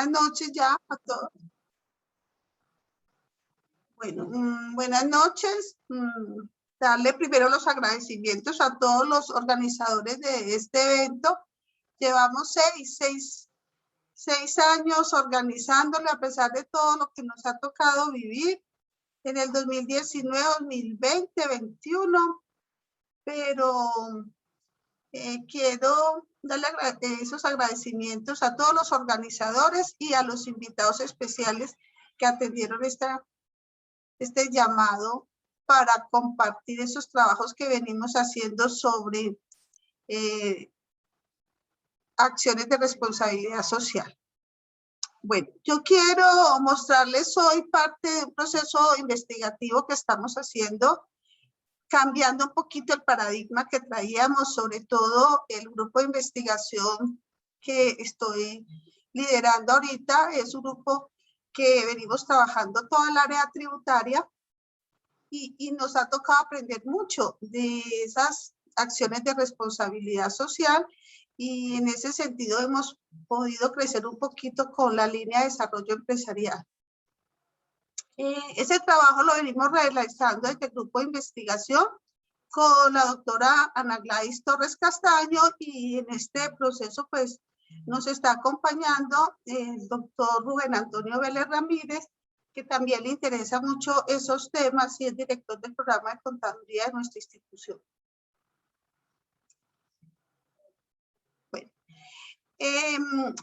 noches ya a todos. Bueno, buenas noches. Darle primero los agradecimientos a todos los organizadores de este evento. Llevamos seis años organizándolo a pesar de todo lo que nos ha tocado vivir en el 2019, 2020, 2021, pero quiero darle esos agradecimientos a todos los organizadores y a los invitados especiales que atendieron este llamado para compartir esos trabajos que venimos haciendo sobre acciones de responsabilidad social. Bueno, yo quiero mostrarles hoy parte de un proceso investigativo que estamos haciendo, cambiando un poquito el paradigma que traíamos, sobre todo el grupo de investigación que estoy liderando ahorita. Es un grupo que venimos trabajando toda el área tributaria y nos ha tocado aprender mucho de esas acciones de responsabilidad social, y en ese sentido hemos podido crecer un poquito con la línea de desarrollo empresarial. Ese trabajo lo venimos realizando desde el grupo de investigación con la doctora Ana Gladys Torres Castaño, y en este proceso pues nos está acompañando el doctor Rubén Antonio Vélez Ramírez, que también le interesa mucho esos temas y es director del programa de contaduría de nuestra institución. Bueno,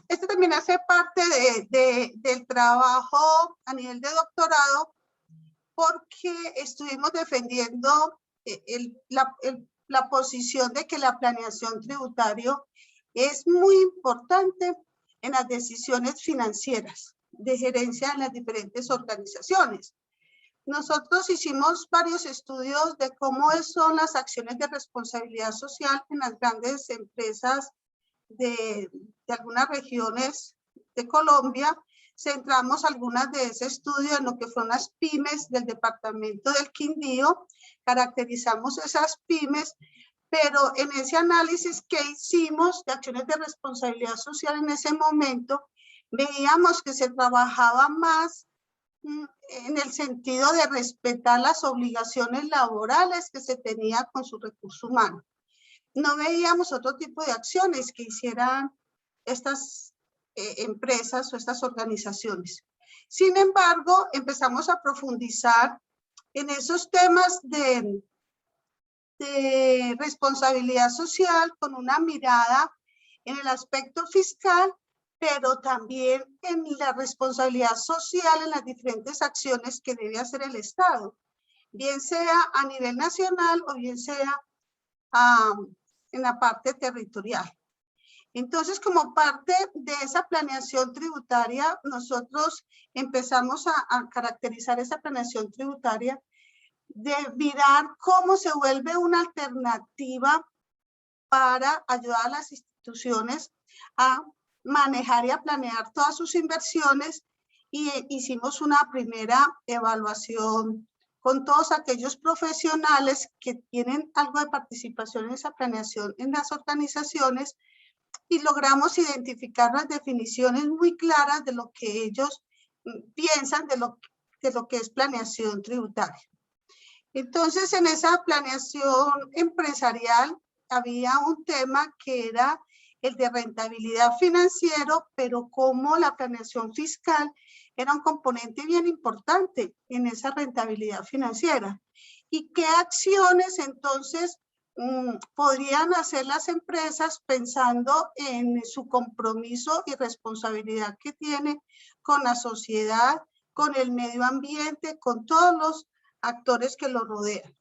este también hace parte del trabajo a nivel de doctorado, porque estuvimos defendiendo la posición de que la planeación tributaria es muy importante en las decisiones financieras de gerencia en las diferentes organizaciones. Nosotros hicimos varios estudios de cómo son las acciones de responsabilidad social en las grandes empresas de algunas regiones de Colombia. Centramos algunas de ese estudio en lo que fueron las pymes del departamento del Quindío, caracterizamos esas pymes, pero en ese análisis que hicimos de acciones de responsabilidad social en ese momento, veíamos que se trabajaba más en el sentido de respetar las obligaciones laborales que se tenía con su recurso humano. No veíamos otro tipo de acciones que hicieran estas empresas o estas organizaciones. Sin embargo, empezamos a profundizar en esos temas de responsabilidad social con una mirada en el aspecto fiscal, pero también en la responsabilidad social en las diferentes acciones que debe hacer el Estado, bien sea a nivel nacional o bien sea en la parte territorial. Entonces, como parte de esa planeación tributaria, nosotros empezamos a caracterizar esa planeación tributaria de mirar cómo se vuelve una alternativa para ayudar a las instituciones a manejar y a planear todas sus inversiones, y hicimos una primera evaluación con todos aquellos profesionales que tienen algo de participación en esa planeación en las organizaciones, y logramos identificar las definiciones muy claras de lo que ellos piensan de lo que es planeación tributaria. Entonces, en esa planeación empresarial había un tema que era el de rentabilidad financiero, pero como la planeación fiscal era un componente bien importante en esa rentabilidad financiera. ¿Y qué acciones entonces podrían hacer las empresas pensando en su compromiso y responsabilidad que tiene con la sociedad, con el medio ambiente, con todos los actores que lo rodean?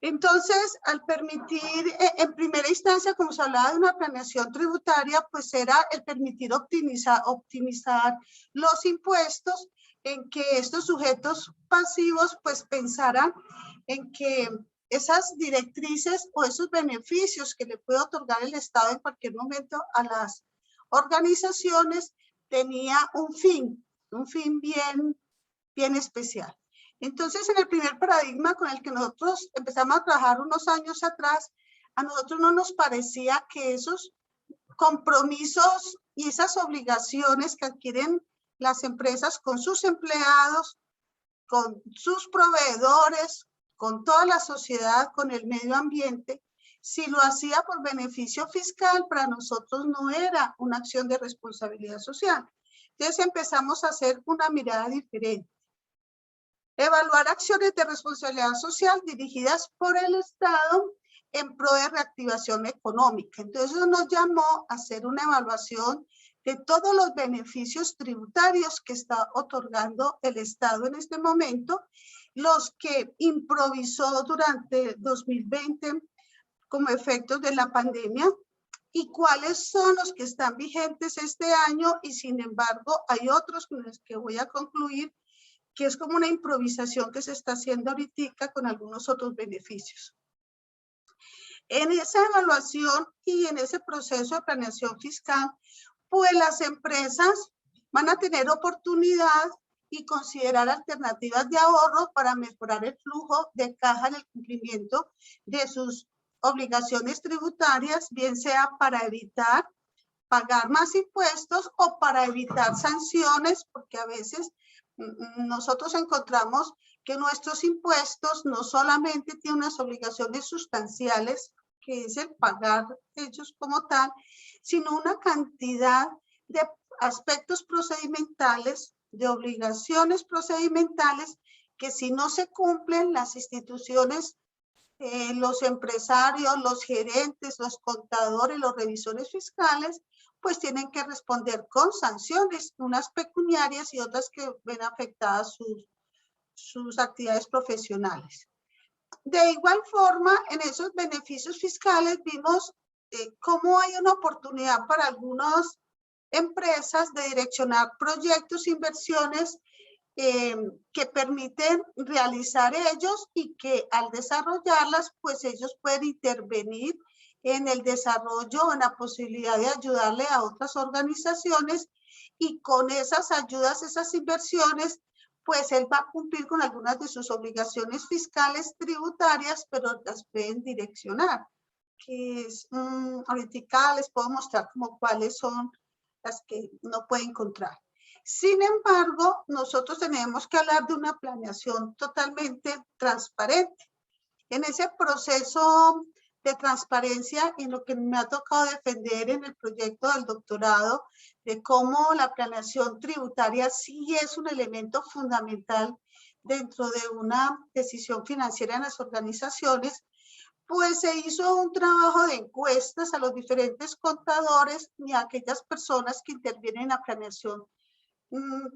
Entonces, al permitir, en primera instancia, como se hablaba de una planeación tributaria, pues era el permitir optimizar los impuestos, en que estos sujetos pasivos pues pensaran en que esas directrices o esos beneficios que le puede otorgar el Estado en cualquier momento a las organizaciones tenía un fin bien especial. Entonces, en el primer paradigma con el que nosotros empezamos a trabajar unos años atrás, a nosotros no nos parecía que esos compromisos y esas obligaciones que adquieren las empresas con sus empleados, con sus proveedores, con toda la sociedad, con el medio ambiente. Si lo hacía por beneficio fiscal, para nosotros no era una acción de responsabilidad social. Entonces empezamos a hacer una mirada diferente. Evaluar acciones de responsabilidad social dirigidas por el Estado en pro de reactivación económica. Entonces eso nos llamó a hacer una evaluación de todos los beneficios tributarios que está otorgando el Estado en este momento, los que improvisó durante 2020 como efectos de la pandemia, y cuáles son los que están vigentes este año, y sin embargo hay otros con los que voy a concluir, que es como una improvisación que se está haciendo ahorita con algunos otros beneficios. En esa evaluación y en ese proceso de planeación fiscal, pues las empresas van a tener oportunidad y considerar alternativas de ahorro para mejorar el flujo de caja en el cumplimiento de sus obligaciones tributarias, bien sea para evitar pagar más impuestos o para evitar sanciones, porque a veces nosotros encontramos que nuestros impuestos no solamente tienen unas obligaciones sustanciales, que es el pagar ellos como tal, sino una cantidad de aspectos procedimentales, de obligaciones procedimentales, que si no se cumplen, las instituciones, los empresarios, los gerentes, los contadores, los revisores fiscales, pues tienen que responder con sanciones, unas pecuniarias y otras que ven afectadas sus actividades profesionales. De igual forma, en esos beneficios fiscales vimos cómo hay una oportunidad para algunas empresas de direccionar proyectos, inversiones que permiten realizar ellos, y que al desarrollarlas, pues ellos pueden intervenir en el desarrollo, en la posibilidad de ayudarle a otras organizaciones, y con esas ayudas, esas inversiones, pues él va a cumplir con algunas de sus obligaciones fiscales tributarias, pero las pueden direccionar. Que es, ahorita les puedo mostrar como cuáles son las que no puede encontrar. Sin embargo, nosotros tenemos que hablar de una planeación totalmente transparente. En ese proceso de transparencia, en lo que me ha tocado defender en el proyecto del doctorado, de cómo la planeación tributaria sí es un elemento fundamental dentro de una decisión financiera en las organizaciones, pues se hizo un trabajo de encuestas a los diferentes contadores y a aquellas personas que intervienen en la planeación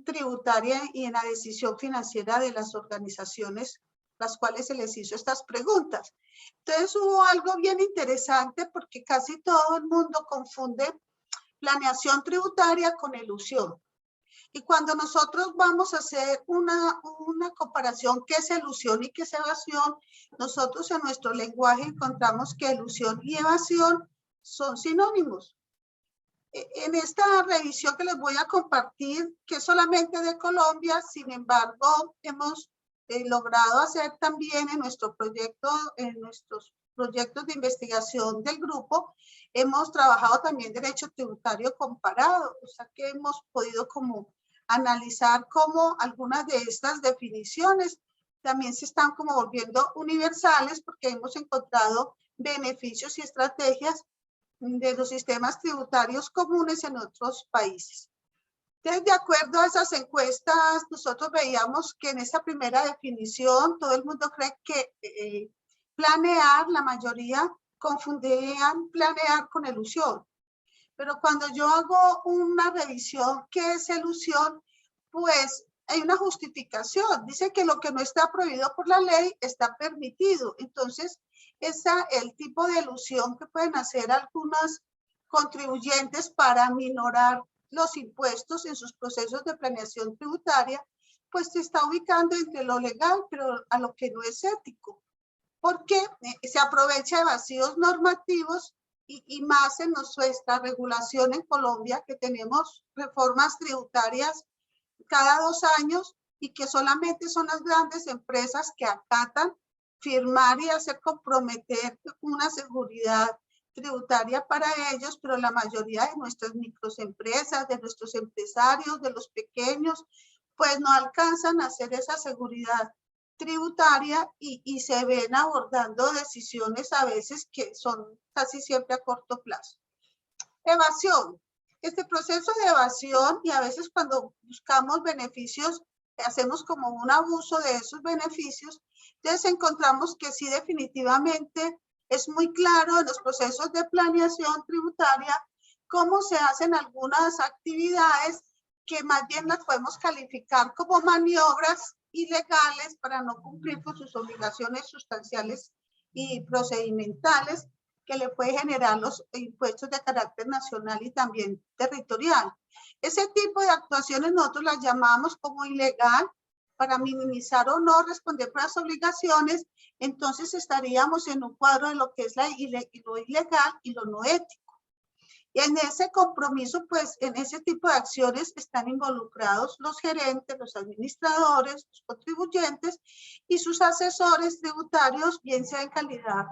tributaria y en la decisión financiera de las organizaciones, las cuales se les hizo estas preguntas. Entonces hubo algo bien interesante, porque casi todo el mundo confunde planeación tributaria con elusión. Y cuando nosotros vamos a hacer una comparación, qué es elusión y qué es evasión, nosotros en nuestro lenguaje encontramos que elusión y evasión son sinónimos. En esta revisión que les voy a compartir, que es solamente de Colombia, sin embargo, hemos logrado hacer también en nuestro proyecto, en nuestros proyectos de investigación del grupo, hemos trabajado también derecho tributario comparado, o sea que hemos podido como analizar cómo algunas de estas definiciones también se están como volviendo universales, porque hemos encontrado beneficios y estrategias de los sistemas tributarios comunes en otros países. Entonces, de acuerdo a esas encuestas, nosotros veíamos que en esa primera definición todo el mundo cree que planear, la mayoría confundían planear con elusión. Pero cuando yo hago una revisión, ¿qué es elusión? Pues hay una justificación. Dice que lo que no está prohibido por la ley está permitido. Entonces, el tipo de elusión que pueden hacer algunos contribuyentes para minorar los impuestos en sus procesos de planeación tributaria, pues se está ubicando entre lo legal, pero a lo que no es ético, porque se aprovecha de vacíos normativos y más en nuestra regulación en Colombia, que tenemos reformas tributarias cada 2 años y que solamente son las grandes empresas que acatan firmar y hacer comprometer una seguridad tributaria para ellos, pero la mayoría de nuestras microempresas, de nuestros empresarios, de los pequeños, pues no alcanzan a hacer esa seguridad tributaria y se ven abordando decisiones a veces que son casi siempre a corto plazo. Evasión. Este proceso de evasión, y a veces cuando buscamos beneficios, hacemos como un abuso de esos beneficios, entonces encontramos que sí, definitivamente es muy claro en los procesos de planeación tributaria cómo se hacen algunas actividades que más bien las podemos calificar como maniobras ilegales para no cumplir con sus obligaciones sustanciales y procedimentales que le puede generar los impuestos de carácter nacional y también territorial. Ese tipo de actuaciones nosotros las llamamos como ilegal para minimizar o no responder por las obligaciones, entonces estaríamos en un cuadro de lo que es lo ilegal y lo no ético. Y en ese compromiso, pues en ese tipo de acciones están involucrados los gerentes, los administradores, los contribuyentes y sus asesores tributarios, bien sea en calidad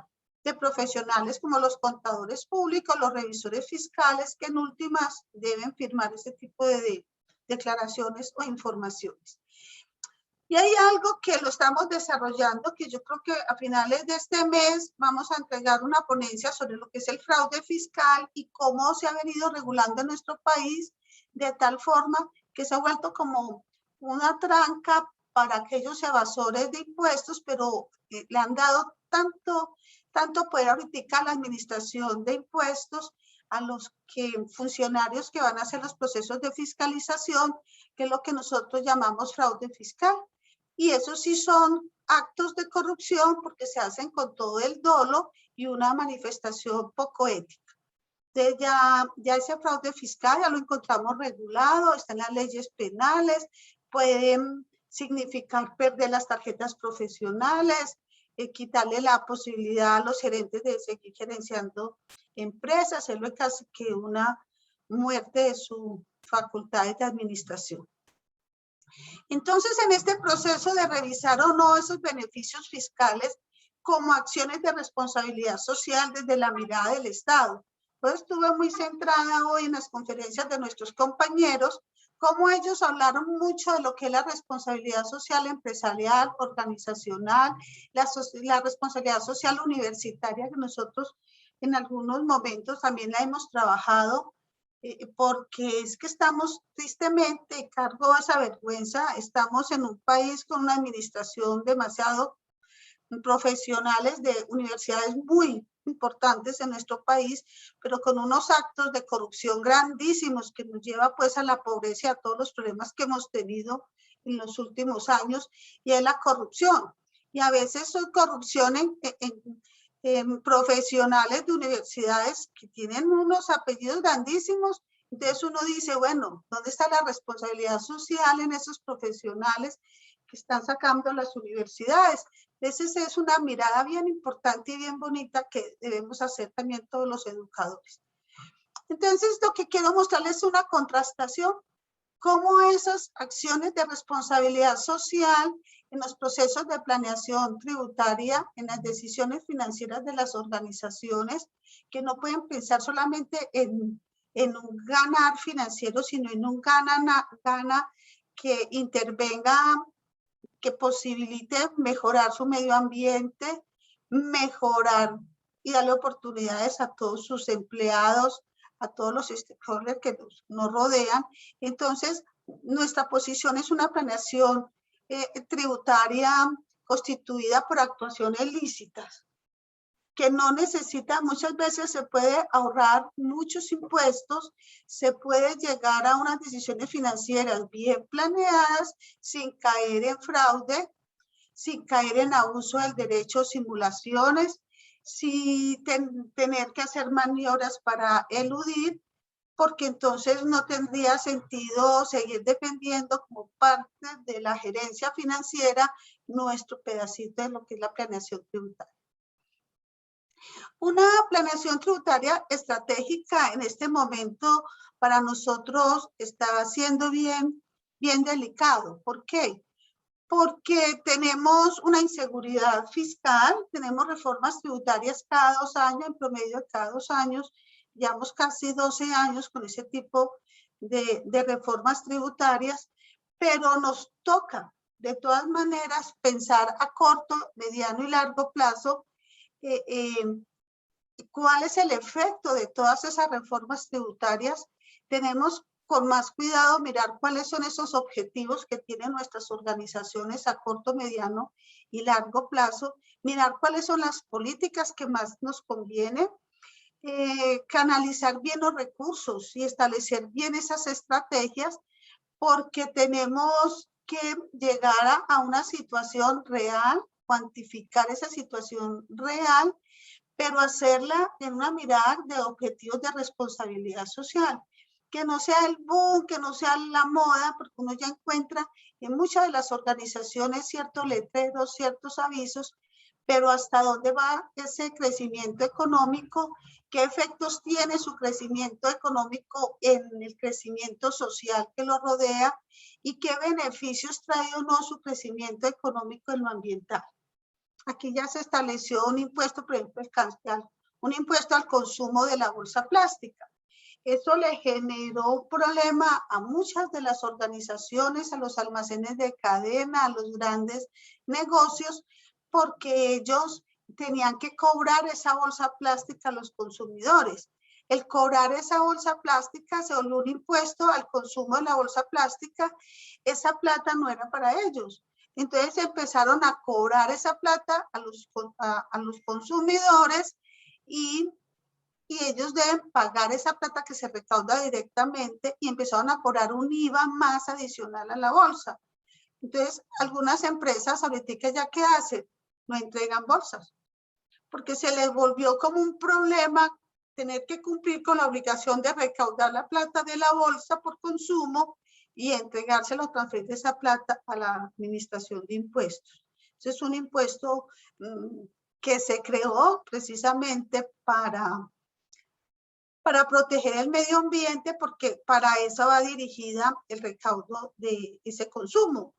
de profesionales como los contadores públicos, los revisores fiscales, que en últimas deben firmar ese tipo de declaraciones o informaciones. Y hay algo que lo estamos desarrollando, que yo creo que a finales de este mes vamos a entregar una ponencia sobre lo que es el fraude fiscal y cómo se ha venido regulando en nuestro país de tal forma que se ha vuelto como una tranca para aquellos evasores de impuestos, pero le han dado tanto poder ahorita a la administración de impuestos, a los funcionarios que van a hacer los procesos de fiscalización, que es lo que nosotros llamamos fraude fiscal. Y esos sí son actos de corrupción porque se hacen con todo el dolo y una manifestación poco ética. Entonces ya ese fraude fiscal ya lo encontramos regulado, está en las leyes penales, pueden significar perder las tarjetas profesionales, quitarle la posibilidad a los gerentes de seguir gerenciando empresas, hacerlo casi que una muerte de sus facultades de administración. Entonces, en este proceso de revisar o no esos beneficios fiscales como acciones de responsabilidad social desde la mirada del Estado, pues estuve muy centrada hoy en las conferencias de nuestros compañeros, como ellos hablaron mucho de lo que es la responsabilidad social empresarial, organizacional, la responsabilidad social universitaria, que nosotros en algunos momentos también la hemos trabajado, porque es que estamos tristemente, cargo de esa vergüenza, estamos en un país con una administración demasiado profesionales de universidades muy importantes en nuestro país, pero con unos actos de corrupción grandísimos que nos lleva pues a la pobreza y a todos los problemas que hemos tenido en los últimos años, y es la corrupción. Y a veces son corrupción en profesionales de universidades que tienen unos apellidos grandísimos. Entonces uno dice, bueno, ¿dónde está la responsabilidad social en esos profesionales que están sacando las universidades? Esa es una mirada bien importante y bien bonita que debemos hacer también todos los educadores. Entonces, lo que quiero mostrarles es una contrastación, cómo esas acciones de responsabilidad social en los procesos de planeación tributaria, en las decisiones financieras de las organizaciones, que no pueden pensar solamente en un ganar financiero, sino en un gana que intervenga, que posibilite mejorar su medio ambiente, mejorar y darle oportunidades a todos sus empleados, a todos los stakeholders que nos rodean. Entonces, nuestra posición es una planeación tributaria constituida por actuaciones lícitas, que no necesita, muchas veces se puede ahorrar muchos impuestos, se puede llegar a unas decisiones financieras bien planeadas, sin caer en fraude, sin caer en abuso del derecho, simulaciones, sin tener que hacer maniobras para eludir, porque entonces no tendría sentido seguir dependiendo como parte de la gerencia financiera nuestro pedacito de lo que es la planeación tributaria. Una planeación tributaria estratégica en este momento para nosotros está siendo bien delicado. ¿Por qué? porque tenemos una inseguridad fiscal, tenemos reformas tributarias cada 2 años, en promedio cada 2 años, llevamos casi 12 años con ese tipo de reformas tributarias, pero nos toca de todas maneras pensar a corto, mediano y largo plazo cuál es el efecto de todas esas reformas tributarias. Tenemos con más cuidado mirar cuáles son esos objetivos que tienen nuestras organizaciones a corto, mediano y largo plazo, mirar cuáles son las políticas que más nos convienen, canalizar bien los recursos y establecer bien esas estrategias, porque tenemos que llegar a una situación real, cuantificar esa situación real, pero hacerla en una mirada de objetivos de responsabilidad social, que no sea el boom, que no sea la moda, porque uno ya encuentra en muchas de las organizaciones ciertos letreros, ciertos avisos, pero hasta dónde va ese crecimiento económico, qué efectos tiene su crecimiento económico en el crecimiento social que lo rodea y qué beneficios trae o no su crecimiento económico en lo ambiental. Aquí ya se estableció un impuesto, por ejemplo, un impuesto al consumo de la bolsa plástica. Eso le generó un problema a muchas de las organizaciones, a los almacenes de cadena, a los grandes negocios, porque ellos tenían que cobrar esa bolsa plástica a los consumidores. El cobrar esa bolsa plástica se volvió un impuesto al consumo de la bolsa plástica. Esa plata no era para ellos. Entonces empezaron a cobrar esa plata a los consumidores y ellos deben pagar esa plata que se recauda directamente y empezaron a cobrar un IVA más adicional a la bolsa. Entonces, algunas empresas ahorita ya ¿qué hacen? No entregan bolsas, porque se les volvió como un problema tener que cumplir con la obligación de recaudar la plata de la bolsa por consumo y entregárselo, transferir esa plata a la administración de impuestos. Ese es un impuesto que se creó precisamente para proteger el medio ambiente, porque para eso va dirigida el recaudo de ese consumo.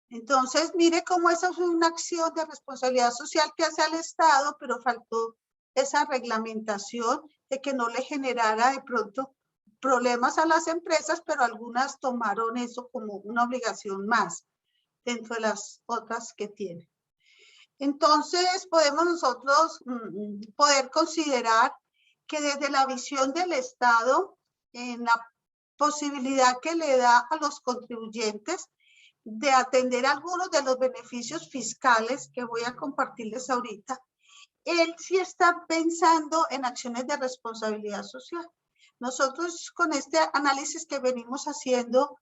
Entonces, mire cómo esa es una acción de responsabilidad social que hace al Estado, pero faltó esa reglamentación de que no le generara de pronto problemas a las empresas, pero algunas tomaron eso como una obligación más dentro de las otras que tienen. Entonces, podemos nosotros poder considerar que desde la visión del Estado, en la posibilidad que le da a los contribuyentes de atender algunos de los beneficios fiscales que voy a compartirles ahorita, él sí está pensando en acciones de responsabilidad social. Nosotros con este análisis que venimos haciendo,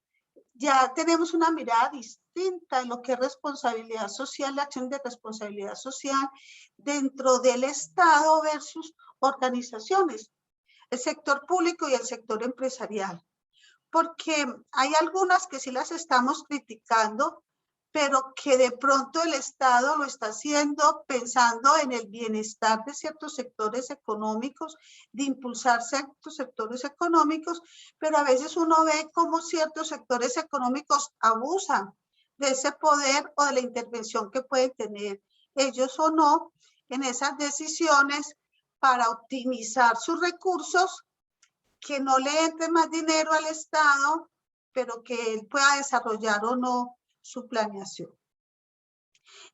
ya tenemos una mirada distinta en lo que es responsabilidad social, la acción de responsabilidad social dentro del Estado versus organizaciones, el sector público y el sector empresarial. Porque hay algunas que sí las estamos criticando, pero que de pronto el Estado lo está haciendo pensando en el bienestar de ciertos sectores económicos, de impulsar ciertos sectores económicos, pero a veces uno ve cómo ciertos sectores económicos abusan de ese poder o de la intervención que pueden tener ellos o no en esas decisiones para optimizar sus recursos, que no le entre más dinero al Estado, pero que él pueda desarrollar o no su planeación.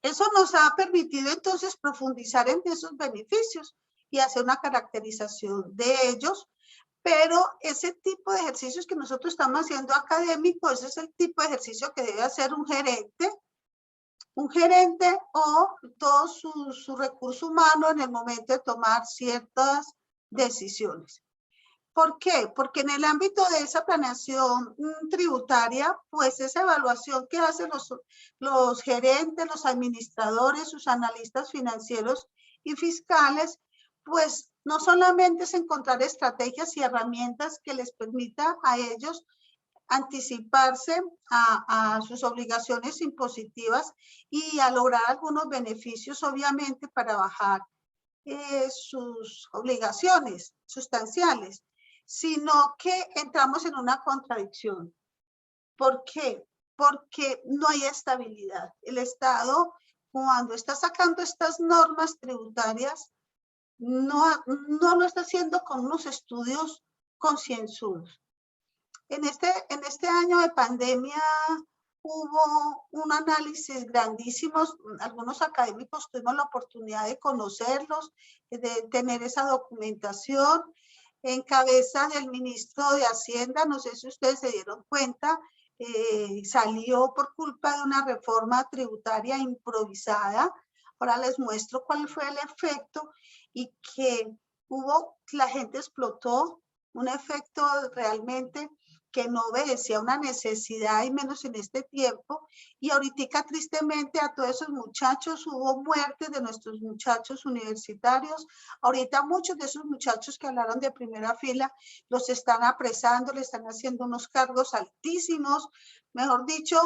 Eso nos ha permitido entonces profundizar en esos beneficios y hacer una caracterización de ellos, pero ese tipo de ejercicios que nosotros estamos haciendo académicos, ese es el tipo de ejercicio que debe hacer un gerente o todo su recurso humano en el momento de tomar ciertas decisiones. ¿Por qué? Porque en el ámbito de esa planeación tributaria, pues esa evaluación que hacen los gerentes, los administradores, sus analistas financieros y fiscales, pues no solamente es encontrar estrategias y herramientas que les permita a ellos anticiparse a sus obligaciones impositivas y a lograr algunos beneficios, obviamente, para bajar sus obligaciones sustanciales, sino que entramos en una contradicción. ¿Por qué? porque no hay estabilidad. El Estado, cuando está sacando estas normas tributarias, no lo está haciendo con unos estudios concienzudos. En este año de pandemia hubo un análisis grandísimos, algunos académicos tuvimos la oportunidad de conocerlos, de tener esa documentación en cabeza del ministro de Hacienda, no sé si ustedes se dieron cuenta, salió por culpa de una reforma tributaria improvisada. Ahora les muestro cuál fue el efecto y que la gente explotó, un efecto realmente que no obedecía a una necesidad y menos en este tiempo. Y ahorita tristemente a todos esos muchachos hubo muertes de nuestros muchachos universitarios. Ahorita muchos de esos muchachos que hablaron de primera fila los están apresando, le están haciendo unos cargos altísimos. Mejor dicho,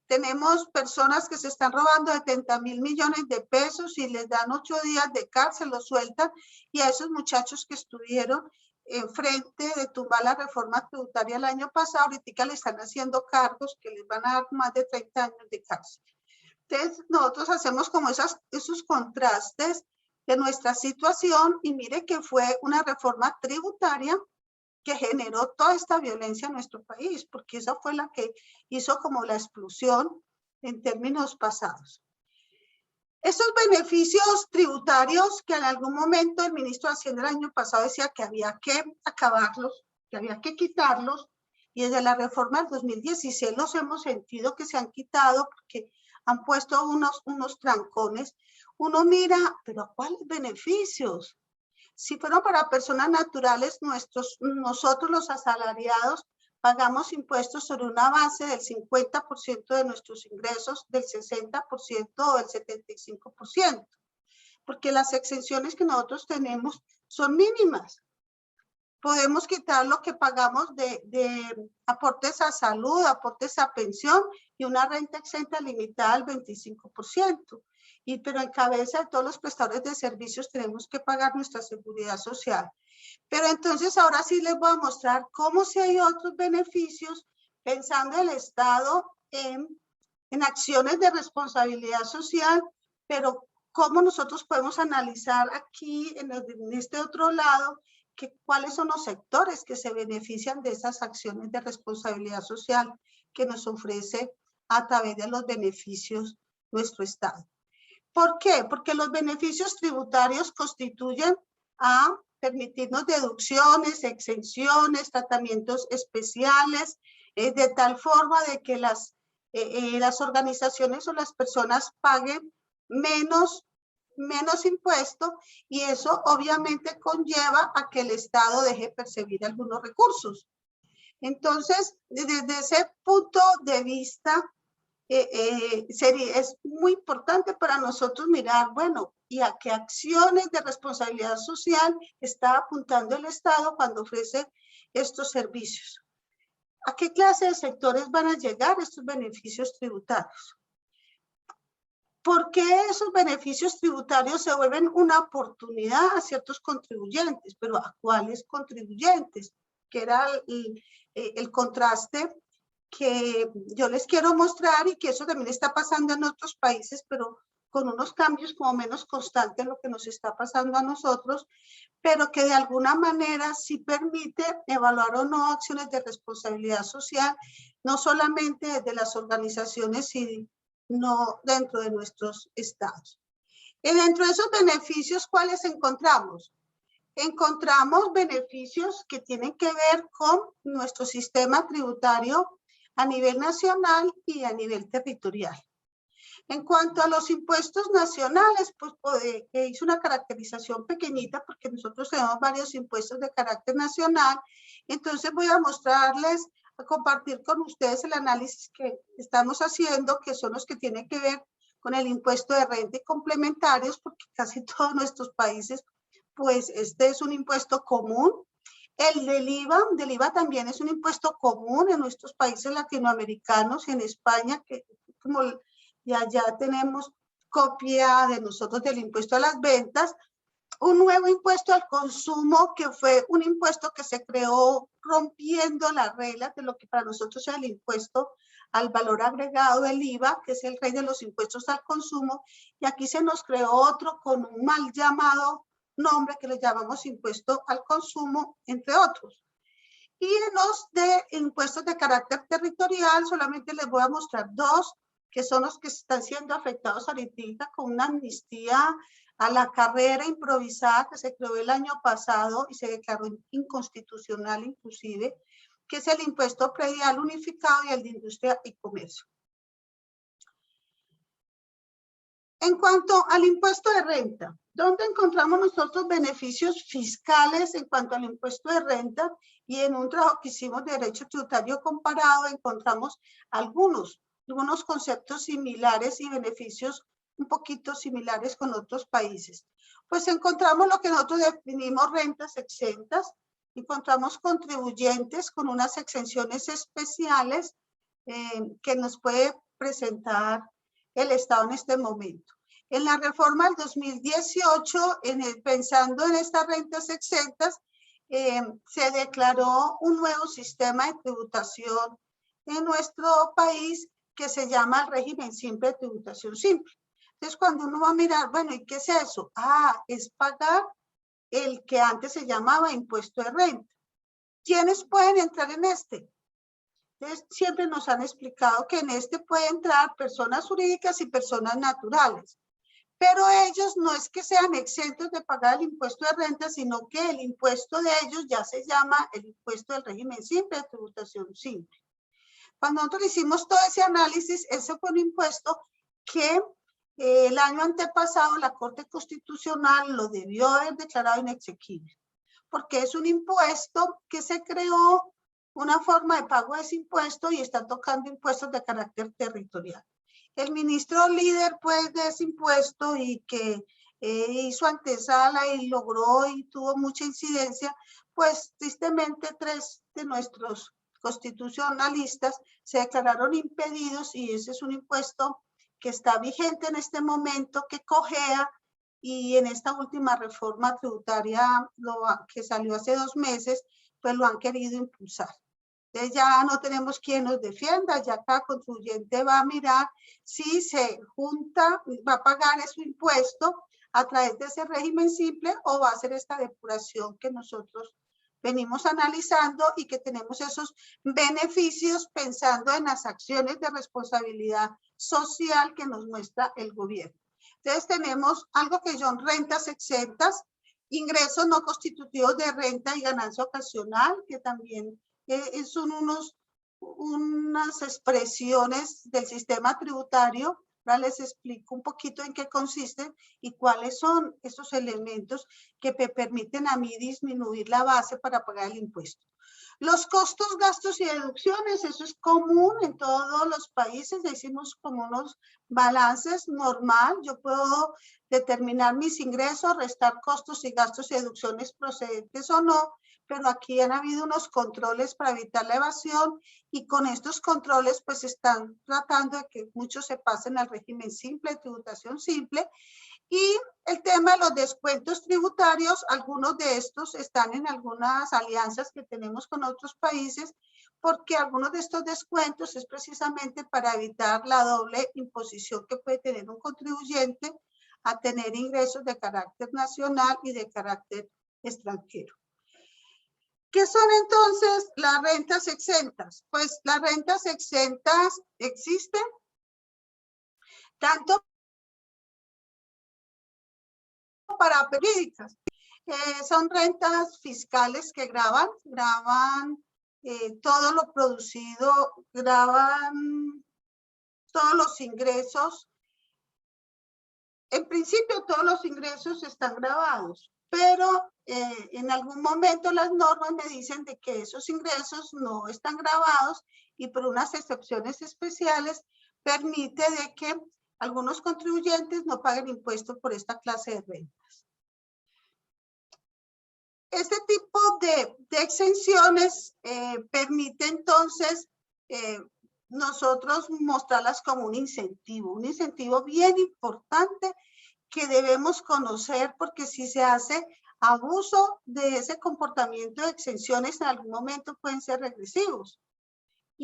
tenemos personas que se están robando 70.000 millones de pesos y les dan 8 días de cárcel, los sueltan, y a esos muchachos que estuvieron enfrente de tumbar la reforma tributaria el año pasado, ahorita le están haciendo cargos que les van a dar más de 30 años de cárcel. Entonces, nosotros hacemos como esos contrastes de nuestra situación y mire que fue una reforma tributaria que generó toda esta violencia en nuestro país, porque esa fue la que hizo como la explosión en términos pasados. Estos beneficios tributarios que en algún momento el ministro de Hacienda el año pasado decía que había que acabarlos, que había que quitarlos, y desde la reforma del 2016 los hemos sentido que se han quitado porque han puesto unos trancones. Uno mira, pero ¿cuáles beneficios? Si fueron para personas naturales, nosotros los asalariados pagamos impuestos sobre una base del 50% de nuestros ingresos, del 60% o del 75%, porque las exenciones que nosotros tenemos son mínimas. Podemos quitar lo que pagamos de aportes a salud, aportes a pensión y una renta exenta limitada al 25%. Pero en cabeza de todos los prestadores de servicios tenemos que pagar nuestra seguridad social. Pero entonces ahora sí les voy a mostrar cómo si hay otros beneficios pensando el Estado en acciones de responsabilidad social, pero cómo nosotros podemos analizar aquí en este otro lado cuáles son los sectores que se benefician de esas acciones de responsabilidad social que nos ofrece a través de los beneficios nuestro Estado. ¿Por qué? Porque los beneficios tributarios constituyen a permitirnos deducciones, exenciones, tratamientos especiales, de tal forma de que las organizaciones o las personas paguen menos impuesto, y eso obviamente conlleva a que el Estado deje percibir algunos recursos. Entonces, desde ese punto de vista, es muy importante para nosotros mirar, bueno, ¿y a qué acciones de responsabilidad social está apuntando el Estado cuando ofrece estos servicios? ¿A qué clase de sectores van a llegar estos beneficios tributarios? ¿Por qué esos beneficios tributarios se vuelven una oportunidad a ciertos contribuyentes? Pero ¿a cuáles contribuyentes? Que era el contraste que yo les quiero mostrar, y que eso también está pasando en otros países, pero con unos cambios como menos constantes lo que nos está pasando a nosotros, pero que de alguna manera sí permite evaluar o no acciones de responsabilidad social, no solamente desde las organizaciones, sino dentro de nuestros estados. Y dentro de esos beneficios, ¿cuáles encontramos? Encontramos beneficios que tienen que ver con nuestro sistema tributario a nivel nacional y a nivel territorial. En cuanto a los impuestos nacionales, pues hice una caracterización pequeñita porque nosotros tenemos varios impuestos de carácter nacional. Entonces voy a mostrarles, a compartir con ustedes el análisis que estamos haciendo, que son los que tienen que ver con el impuesto de renta y complementarios, porque casi todos nuestros países, pues este es un impuesto común. El del IVA también es un impuesto común en nuestros países latinoamericanos y en España, que como ya tenemos copia de nosotros del impuesto a las ventas. Un nuevo impuesto al consumo, que fue un impuesto que se creó rompiendo las reglas de lo que para nosotros es el impuesto al valor agregado del IVA, que es el rey de los impuestos al consumo, y aquí se nos creó otro con un mal llamado nombre que le llamamos impuesto al consumo, entre otros. Y en los de impuestos de carácter territorial, solamente les voy a mostrar dos, que son los que están siendo afectados ahorita con una amnistía a la carrera improvisada que se creó el año pasado y se declaró inconstitucional inclusive, que es el impuesto predial unificado y el de industria y comercio. En cuanto al impuesto de renta, ¿dónde encontramos nosotros beneficios fiscales en cuanto al impuesto de renta? Y en un trabajo que hicimos de derecho tributario comparado encontramos algunos conceptos similares y beneficios un poquito similares con otros países. Pues encontramos lo que nosotros definimos rentas exentas, encontramos contribuyentes con unas exenciones especiales que nos puede presentar el Estado en este momento. En la reforma del 2018, pensando en estas rentas exentas, se declaró un nuevo sistema de tributación en nuestro país que se llama el régimen simple de tributación simple. Entonces, cuando uno va a mirar, bueno, ¿y qué es eso? Ah, es pagar el que antes se llamaba impuesto de renta. ¿Quiénes pueden entrar en este? Entonces, siempre nos han explicado que en este pueden entrar personas jurídicas y personas naturales. Pero ellos no es que sean exentos de pagar el impuesto de renta, sino que el impuesto de ellos ya se llama el impuesto del régimen simple de tributación simple. Cuando nosotros hicimos todo ese análisis, ese fue un impuesto que el año antepasado la Corte Constitucional lo debió haber declarado inexequible, porque es un impuesto que se creó una forma de pago de ese impuesto y está tocando impuestos de carácter territorial. El ministro líder pues de ese impuesto y que hizo antesala y logró y tuvo mucha incidencia, pues tristemente 3 de nuestros constitucionalistas se declararon impedidos y ese es un impuesto que está vigente en este momento, que cojea y en esta última reforma tributaria que salió hace 2 meses, pues lo han querido impulsar. Entonces ya no tenemos quien nos defienda, ya cada contribuyente va a mirar si se junta, va a pagar ese impuesto a través de ese régimen simple o va a hacer esta depuración que nosotros venimos analizando y que tenemos esos beneficios pensando en las acciones de responsabilidad social que nos muestra el gobierno. Entonces tenemos algo que son rentas exentas, ingresos no constitutivos de renta y ganancia ocasional, que también son unas expresiones del sistema tributario. Ahora les explico un poquito en qué consisten y cuáles son esos elementos que me permiten a mí disminuir la base para pagar el impuesto. Los costos, gastos y deducciones, eso es común en todos los países, decimos como unos balances normal. Yo puedo determinar mis ingresos, restar costos y gastos y deducciones procedentes o no, pero aquí han habido unos controles para evitar la evasión y con estos controles pues están tratando de que muchos se pasen al régimen simple, tributación simple. Y el tema de los descuentos tributarios, algunos de estos están en algunas alianzas que tenemos con otros países, porque algunos de estos descuentos es precisamente para evitar la doble imposición que puede tener un contribuyente a tener ingresos de carácter nacional y de carácter extranjero. ¿Qué son entonces las rentas exentas? Pues las rentas exentas existen tanto para jurídicas. Son rentas fiscales que graban todo lo producido, graban todos los ingresos. En principio todos los ingresos están grabados, pero en algún momento las normas me dicen de que esos ingresos no están grabados y por unas excepciones especiales permite de que algunos contribuyentes no paguen impuestos por esta clase de rentas. Este tipo de exenciones permite entonces nosotros mostrarlas como un incentivo bien importante que debemos conocer, porque si se hace abuso de ese comportamiento de exenciones en algún momento pueden ser regresivos.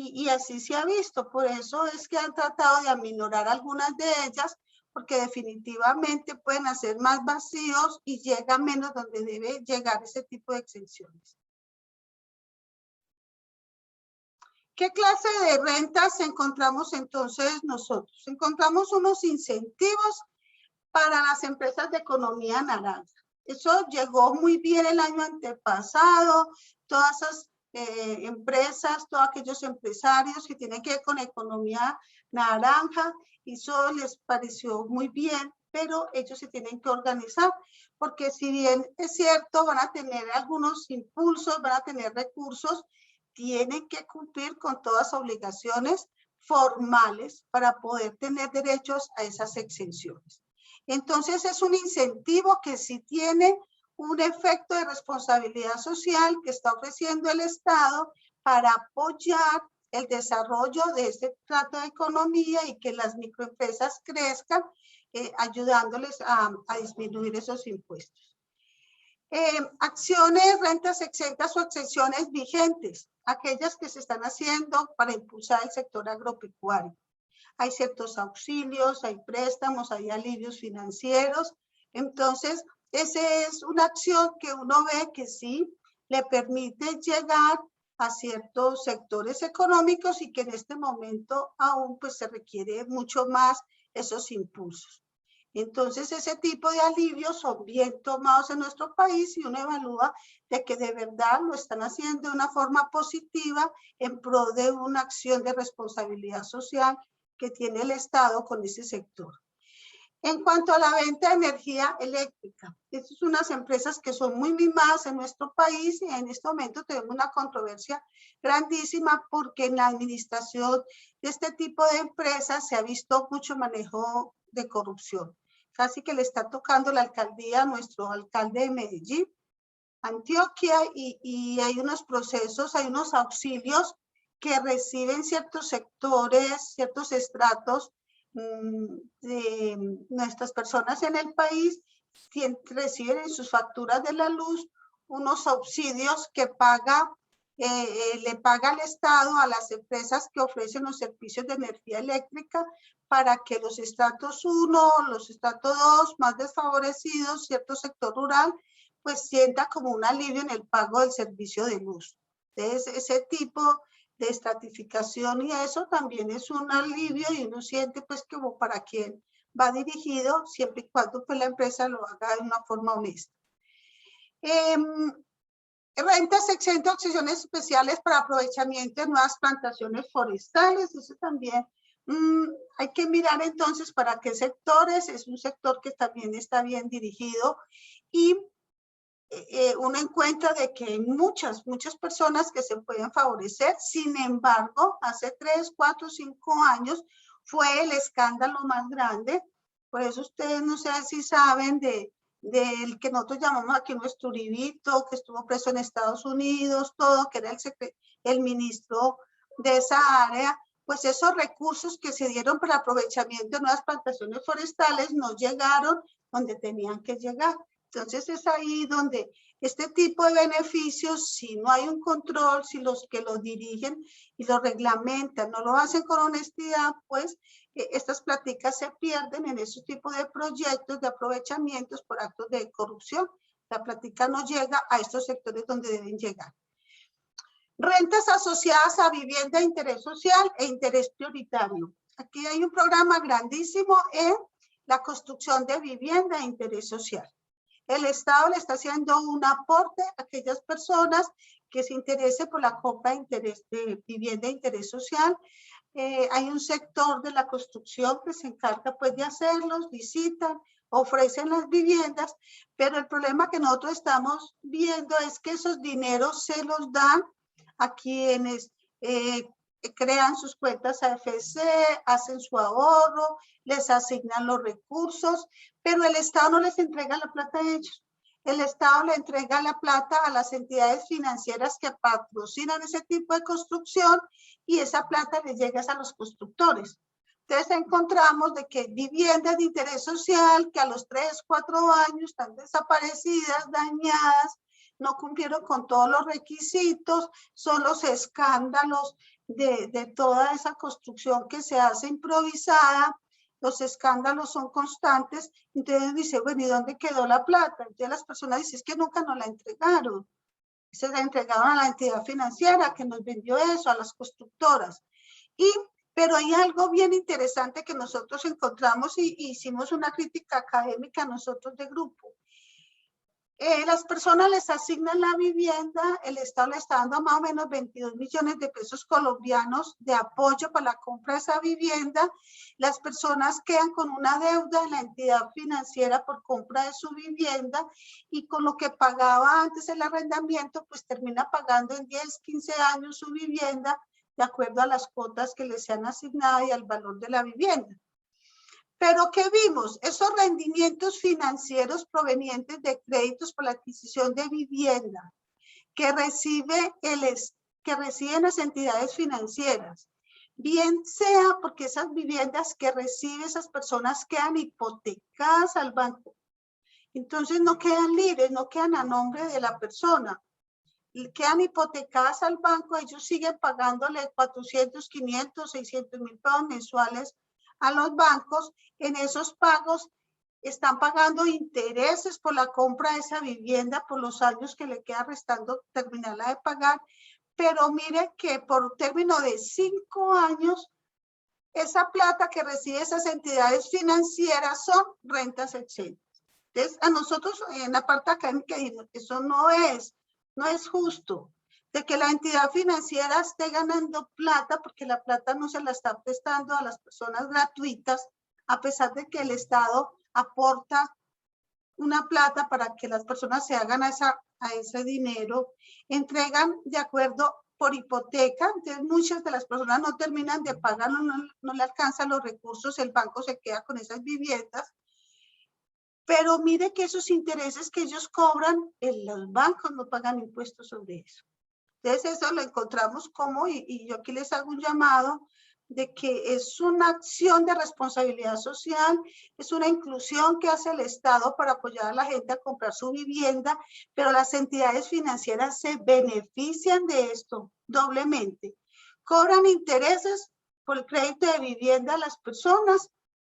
y así se ha visto. Por eso es que han tratado de aminorar algunas de ellas, porque definitivamente pueden hacer más vacíos y llega menos donde debe llegar ese tipo de exenciones. ¿Qué clase de rentas encontramos entonces nosotros? Encontramos unos incentivos para las empresas de economía naranja. Eso llegó muy bien el año antepasado, todas esas empresas, todos aquellos empresarios que tienen que ver con economía naranja, eso les pareció muy bien, pero ellos se tienen que organizar, porque si bien es cierto, van a tener algunos impulsos, van a tener recursos, tienen que cumplir con todas las obligaciones formales para poder tener derechos a esas exenciones. Entonces es un incentivo que sí tiene un efecto de responsabilidad social que está ofreciendo el Estado para apoyar el desarrollo de este trato de economía y que las microempresas crezcan, ayudándoles a disminuir esos impuestos. Acciones, rentas exentas o exenciones vigentes, aquellas que se están haciendo para impulsar el sector agropecuario. Hay ciertos auxilios, hay préstamos, hay alivios financieros. Entonces, esa es una acción que uno ve que sí le permite llegar a ciertos sectores económicos y que en este momento aún pues se requiere mucho más esos impulsos. Entonces, ese tipo de alivios son bien tomados en nuestro país y uno evalúa de que de verdad lo están haciendo de una forma positiva en pro de una acción de responsabilidad social que tiene el Estado con ese sector. En cuanto a la venta de energía eléctrica, estas son unas empresas que son muy mimadas en nuestro país y en este momento tenemos una controversia grandísima porque en la administración de este tipo de empresas se ha visto mucho manejo de corrupción. Casi que le está tocando la alcaldía a nuestro alcalde de Medellín, Antioquia, y hay unos procesos, hay unos auxilios que reciben ciertos sectores, ciertos estratos de nuestras personas en el país, reciben en sus facturas de la luz unos subsidios que le paga el Estado a las empresas que ofrecen los servicios de energía eléctrica para que los estratos 1, los estratos 2, más desfavorecidos, cierto sector rural, pues sienta como un alivio en el pago del servicio de luz. Entonces, ese tipo de estratificación y eso también es un alivio y uno siente pues como para quién va dirigido, siempre y cuando pues la empresa lo haga de una forma honesta. Rentas exentas, exenciones especiales para aprovechamiento de nuevas plantaciones forestales, eso también hay que mirar entonces para qué sectores, es un sector que también está bien dirigido y uno encuentra de que hay muchas personas que se pueden favorecer. Sin embargo, hace 3, 4, 5 años fue el escándalo más grande. Por eso ustedes no sé si saben del que nosotros llamamos aquí nuestro Uribito, que estuvo preso en Estados Unidos, todo, que era el ministro de esa área. Pues esos recursos que se dieron para aprovechamiento de nuevas plantaciones forestales no llegaron donde tenían que llegar. Entonces es ahí donde este tipo de beneficios, si no hay un control, si los que lo dirigen y lo reglamentan no lo hacen con honestidad, pues estas pláticas se pierden en esos tipos de proyectos de aprovechamientos por actos de corrupción. La plática no llega a estos sectores donde deben llegar. Rentas asociadas a vivienda de interés social e interés prioritario. Aquí hay un programa grandísimo en la construcción de vivienda de interés social. El Estado le está haciendo un aporte a aquellas personas que se interesen por la compra de vivienda de interés social. Hay un sector de la construcción que se encarga pues de hacerlos, visitan, ofrecen las viviendas, pero el problema que nosotros estamos viendo es que esos dineros se los dan a quienes crean sus cuentas AFC, hacen su ahorro, les asignan los recursos, pero el Estado no les entrega la plata a ellos. El Estado le entrega la plata a las entidades financieras que patrocinan ese tipo de construcción y esa plata le llega a los constructores. Entonces encontramos de que viviendas de interés social que a los 3, 4 años están desaparecidas, dañadas, no cumplieron con todos los requisitos, son los escándalos de toda esa construcción que se hace improvisada. Los escándalos son constantes. Entonces dice, bueno, ¿y dónde quedó la plata? Entonces las personas dicen, es que nunca nos la entregaron. Se la entregaron a la entidad financiera que nos vendió eso, a las constructoras. Pero hay algo bien interesante que nosotros encontramos y hicimos una crítica académica nosotros de grupo. Las personas les asignan la vivienda, el Estado le está dando más o menos 22 millones de pesos colombianos de apoyo para la compra de esa vivienda. Las personas quedan con una deuda en la entidad financiera por compra de su vivienda y con lo que pagaba antes el arrendamiento, pues termina pagando en 10, 15 años su vivienda de acuerdo a las cuotas que les sean asignadas y al valor de la vivienda. Pero ¿qué vimos? Esos rendimientos financieros provenientes de créditos por la adquisición de vivienda que reciben las entidades financieras, bien sea porque esas viviendas que reciben esas personas quedan hipotecadas al banco. Entonces no quedan libres, no quedan a nombre de la persona. Quedan hipotecadas al banco, ellos siguen pagándole 400, 500, 600 mil pesos mensuales a los bancos. En esos pagos están pagando intereses por la compra de esa vivienda por los años que le queda restando terminarla de pagar, pero mire que por término de 5 años esa plata que reciben esas entidades financieras son rentas exentas. Entonces a nosotros en la parte académica dijimos que eso no es justo, de que la entidad financiera esté ganando plata porque la plata no se la está prestando a las personas gratuitas, a pesar de que el Estado aporta una plata para que las personas se hagan a ese dinero, entregan de acuerdo por hipoteca. Entonces muchas de las personas no terminan de pagar, no le alcanzan los recursos, el banco se queda con esas viviendas. Pero mire que esos intereses que ellos cobran, los bancos no pagan impuestos sobre eso. Entonces eso lo encontramos como, y yo aquí les hago un llamado, de que es una acción de responsabilidad social, es una inclusión que hace el Estado para apoyar a la gente a comprar su vivienda, pero las entidades financieras se benefician de esto doblemente. Cobran intereses por el crédito de vivienda a las personas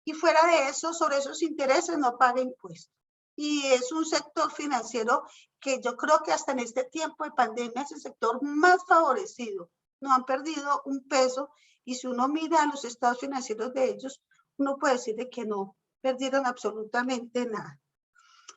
y fuera de eso, sobre esos intereses no paga impuestos. Y es un sector financiero que yo creo que hasta en este tiempo de pandemia es el sector más favorecido. No han perdido un peso y si uno mira los estados financieros de ellos, uno puede decir de que no perdieron absolutamente nada.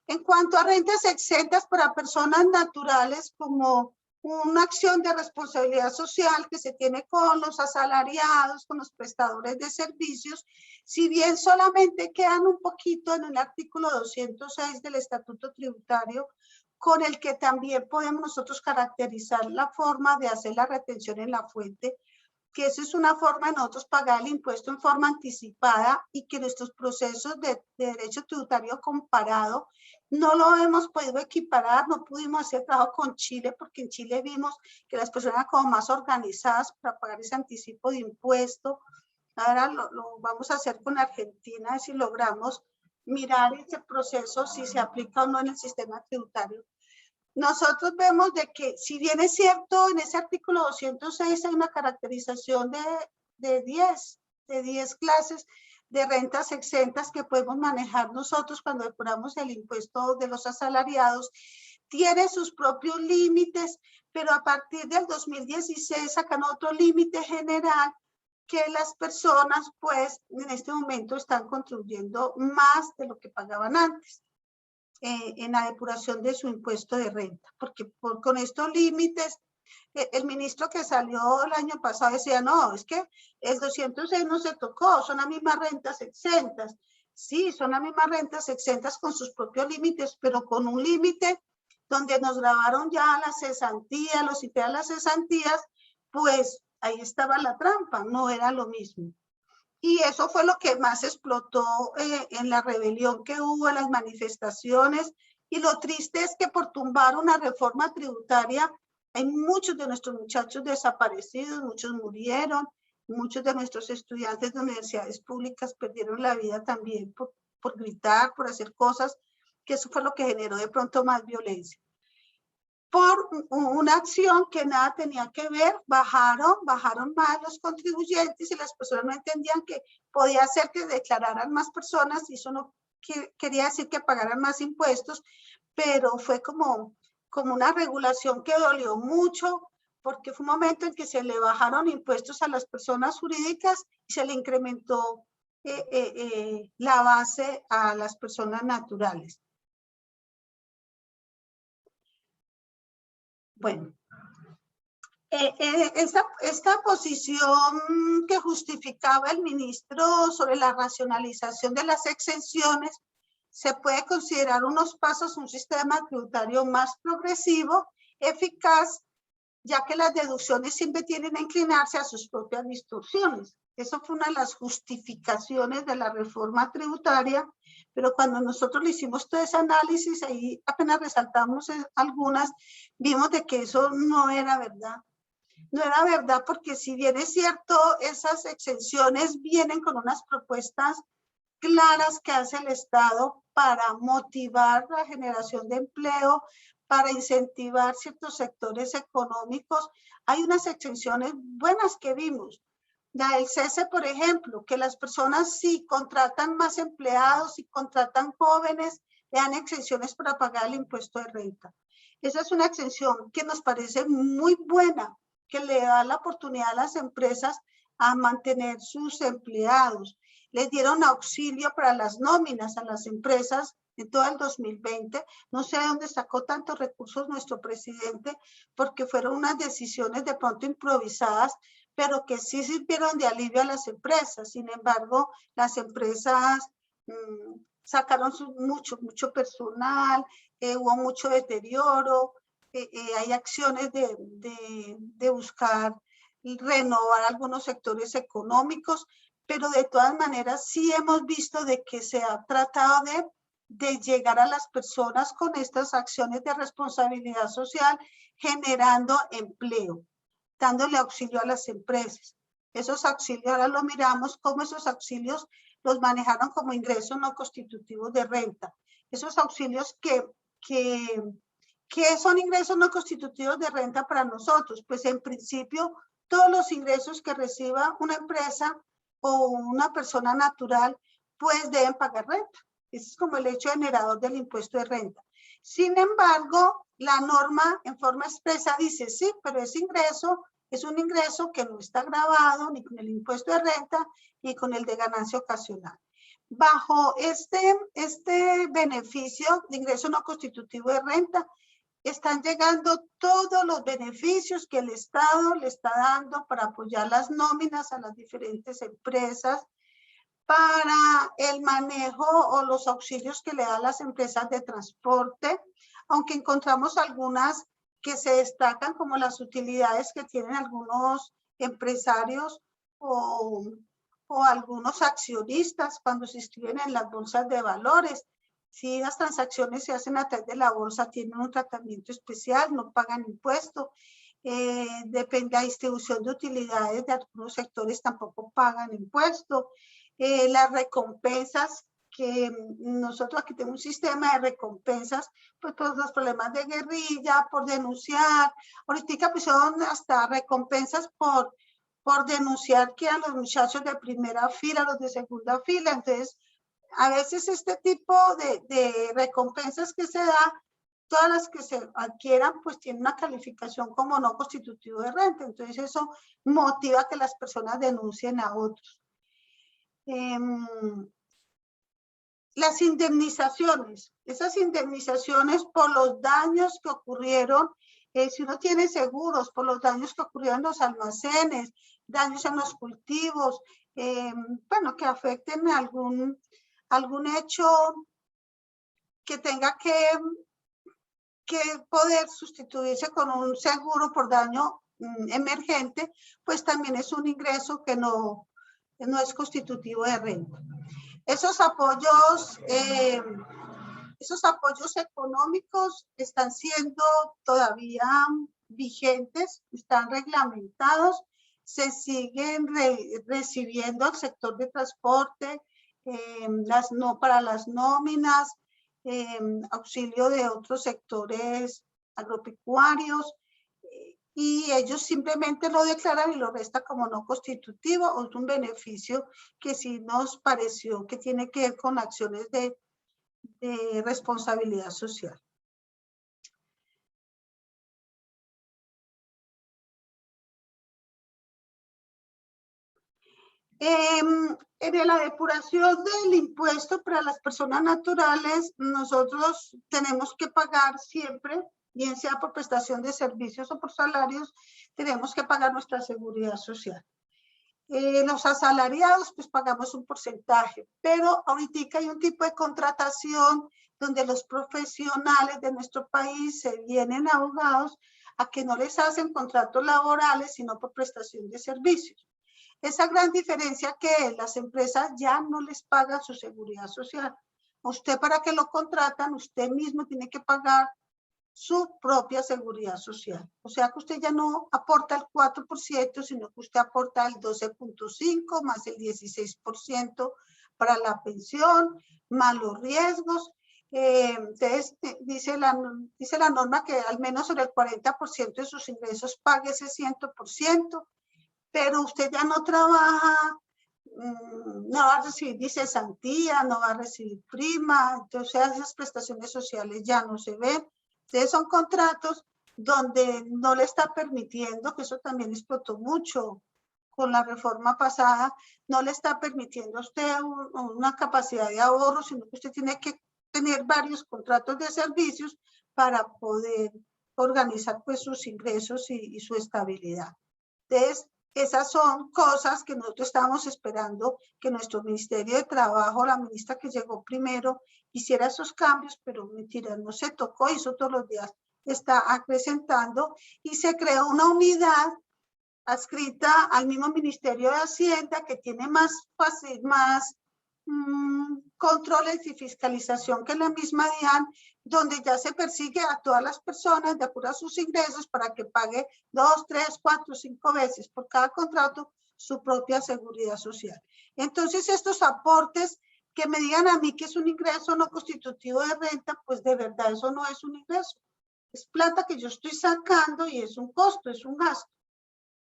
En cuanto a rentas exentas para personas naturales, como una acción de responsabilidad social que se tiene con los asalariados, con los prestadores de servicios, si bien solamente quedan un poquito en el artículo 206 del Estatuto Tributario, con el que también podemos nosotros caracterizar la forma de hacer la retención en la fuente, que esa es una forma de nosotros pagar el impuesto en forma anticipada y que nuestros procesos de derecho tributario comparado no lo hemos podido equiparar, no pudimos hacer trabajo con Chile porque en Chile vimos que las personas eran como más organizadas para pagar ese anticipo de impuesto. Ahora lo vamos a hacer con Argentina, si logramos mirar ese proceso, si se aplica o no en el sistema tributario. Nosotros vemos de que, si bien es cierto, en ese artículo 206 hay una caracterización de 10 clases de rentas exentas que podemos manejar nosotros cuando depuramos el impuesto de los asalariados, tiene sus propios límites, pero a partir del 2016 sacan otro límite general que las personas, pues, en este momento están contribuyendo más de lo que pagaban antes. En la depuración de su impuesto de renta, porque con estos límites, el ministro que salió el año pasado decía, no, es que el 206 no se tocó, son las mismas rentas exentas. Sí, son las mismas rentas exentas con sus propios límites, pero con un límite donde nos grabaron ya las cesantías, los IPA, las cesantías, pues ahí estaba la trampa, no era lo mismo. Y eso fue lo que más explotó en la rebelión que hubo, en las manifestaciones. Y lo triste es que por tumbar una reforma tributaria, hay muchos de nuestros muchachos desaparecidos, muchos murieron, muchos de nuestros estudiantes de universidades públicas perdieron la vida también por gritar, por hacer cosas, que eso fue lo que generó de pronto más violencia. por una acción que nada tenía que ver, bajaron más los contribuyentes y las personas no entendían que podía ser que declararan más personas y eso no quería decir que pagaran más impuestos, pero fue como una regulación que dolió mucho porque fue un momento en que se le bajaron impuestos a las personas jurídicas y se le incrementó la base a las personas naturales. Bueno, esta posición que justificaba el ministro sobre la racionalización de las exenciones se puede considerar unos pasos a un sistema tributario más progresivo, eficaz, ya que las deducciones siempre tienden a inclinarse a sus propias distorsiones. Eso fue una de las justificaciones de la reforma tributaria, pero cuando nosotros le hicimos todo ese análisis, ahí apenas resaltamos algunas, vimos de que eso no era verdad. No era verdad porque si bien es cierto, esas exenciones vienen con unas propuestas claras que hace el Estado para motivar la generación de empleo, para incentivar ciertos sectores económicos. Hay unas exenciones buenas que vimos. La del cese, por ejemplo, que las personas si contratan más empleados, si contratan jóvenes, le dan exenciones para pagar el impuesto de renta. Esa es una exención que nos parece muy buena, que le da la oportunidad a las empresas a mantener sus empleados. Les dieron auxilio para las nóminas a las empresas en todo el 2020. No sé de dónde sacó tantos recursos nuestro presidente, porque fueron unas decisiones de pronto improvisadas, pero que sí sirvieron de alivio a las empresas. Sin embargo, las empresas sacaron mucho personal, hubo mucho deterioro, hay acciones de buscar renovar algunos sectores económicos, pero de todas maneras sí hemos visto de que se ha tratado de llegar a las personas con estas acciones de responsabilidad social, generando empleo, dándole auxilio a las empresas. Esos auxilios, ahora lo miramos, cómo esos auxilios los manejaron como ingresos no constitutivos de renta. Esos auxilios ¿qué son ingresos no constitutivos de renta para nosotros? Pues en principio, todos los ingresos que reciba una empresa o una persona natural, pues deben pagar renta. Ese es como el hecho generador del impuesto de renta. Sin embargo, la norma en forma expresa dice, sí, pero ese ingreso es un ingreso que no está grabado ni con el impuesto de renta ni con el de ganancia ocasional. Bajo este beneficio de ingreso no constitutivo de renta, están llegando todos los beneficios que el Estado le está dando para apoyar las nóminas a las diferentes empresas, para el manejo o los auxilios que le dan las empresas de transporte, aunque encontramos algunas que se destacan como las utilidades que tienen algunos empresarios o algunos accionistas cuando se inscriben en las bolsas de valores. Si las transacciones se hacen a través de la bolsa, tienen un tratamiento especial, no pagan impuesto. Depende de la distribución de utilidades de algunos sectores, tampoco pagan impuesto. Las recompensas, que nosotros aquí tenemos un sistema de recompensas, pues por los problemas de guerrilla, por denunciar. Ahorita pues son hasta recompensas por denunciar que a los muchachos de primera fila, los de segunda fila. Entonces, a veces este tipo de recompensas que se da, todas las que se adquieran, pues tienen una calificación como no constitutivo de renta. Entonces, eso motiva que las personas denuncien a otros. Las indemnizaciones, esas indemnizaciones por los daños que ocurrieron, si uno tiene seguros, por los daños que ocurrieron en los almacenes, daños en los cultivos, bueno, que afecten algún hecho que tenga que poder sustituirse con un seguro por daño emergente, pues también es un ingreso que no es constitutivo de renta. Esos apoyos económicos están siendo todavía vigentes, están reglamentados, se siguen recibiendo el sector de transporte, para las nóminas, auxilio de otros sectores agropecuarios, y ellos simplemente lo declaran y lo resta como no constitutivo o es un beneficio que sí nos pareció que tiene que ver con acciones de responsabilidad social. En la depuración del impuesto para las personas naturales, nosotros tenemos que pagar siempre, bien sea por prestación de servicios o por salarios, tenemos que pagar nuestra seguridad social. Los asalariados, pues pagamos un porcentaje, pero ahorita hay un tipo de contratación donde los profesionales de nuestro país se vienen abogados a que no les hacen contratos laborales, sino por prestación de servicios. Esa gran diferencia que las empresas ya no les pagan su seguridad social. Usted para que lo contratan, usted mismo tiene que pagar su propia seguridad social. O sea que usted ya no aporta el 4%, sino que usted aporta el 12.5 más el 16% para la pensión, más los riesgos. Entonces, dice la norma que al menos sobre el 40% de sus ingresos pague ese 100%, pero usted ya no trabaja, no va a recibir, dice cesantía, no va a recibir prima, entonces esas prestaciones sociales ya no se ven. Entonces son contratos donde no le está permitiendo, que eso también explotó mucho con la reforma pasada, no le está permitiendo a usted una capacidad de ahorro, sino que usted tiene que tener varios contratos de servicios para poder organizar pues sus ingresos y su estabilidad. Entonces, esas son cosas que nosotros estábamos esperando que nuestro Ministerio de Trabajo, la ministra que llegó primero, hiciera esos cambios, pero mentira, no se tocó, eso todos los días está acrecentando y se creó una unidad adscrita al mismo Ministerio de Hacienda que tiene más controles y fiscalización que la misma DIAN, donde ya se persigue a todas las personas de acuerdo a sus ingresos para que pague 2, 3, 4, 5 veces por cada contrato su propia seguridad social. Entonces estos aportes que me digan a mí que es un ingreso no constitutivo de renta, pues de verdad eso no es un ingreso. Es plata que yo estoy sacando y es un costo, es un gasto.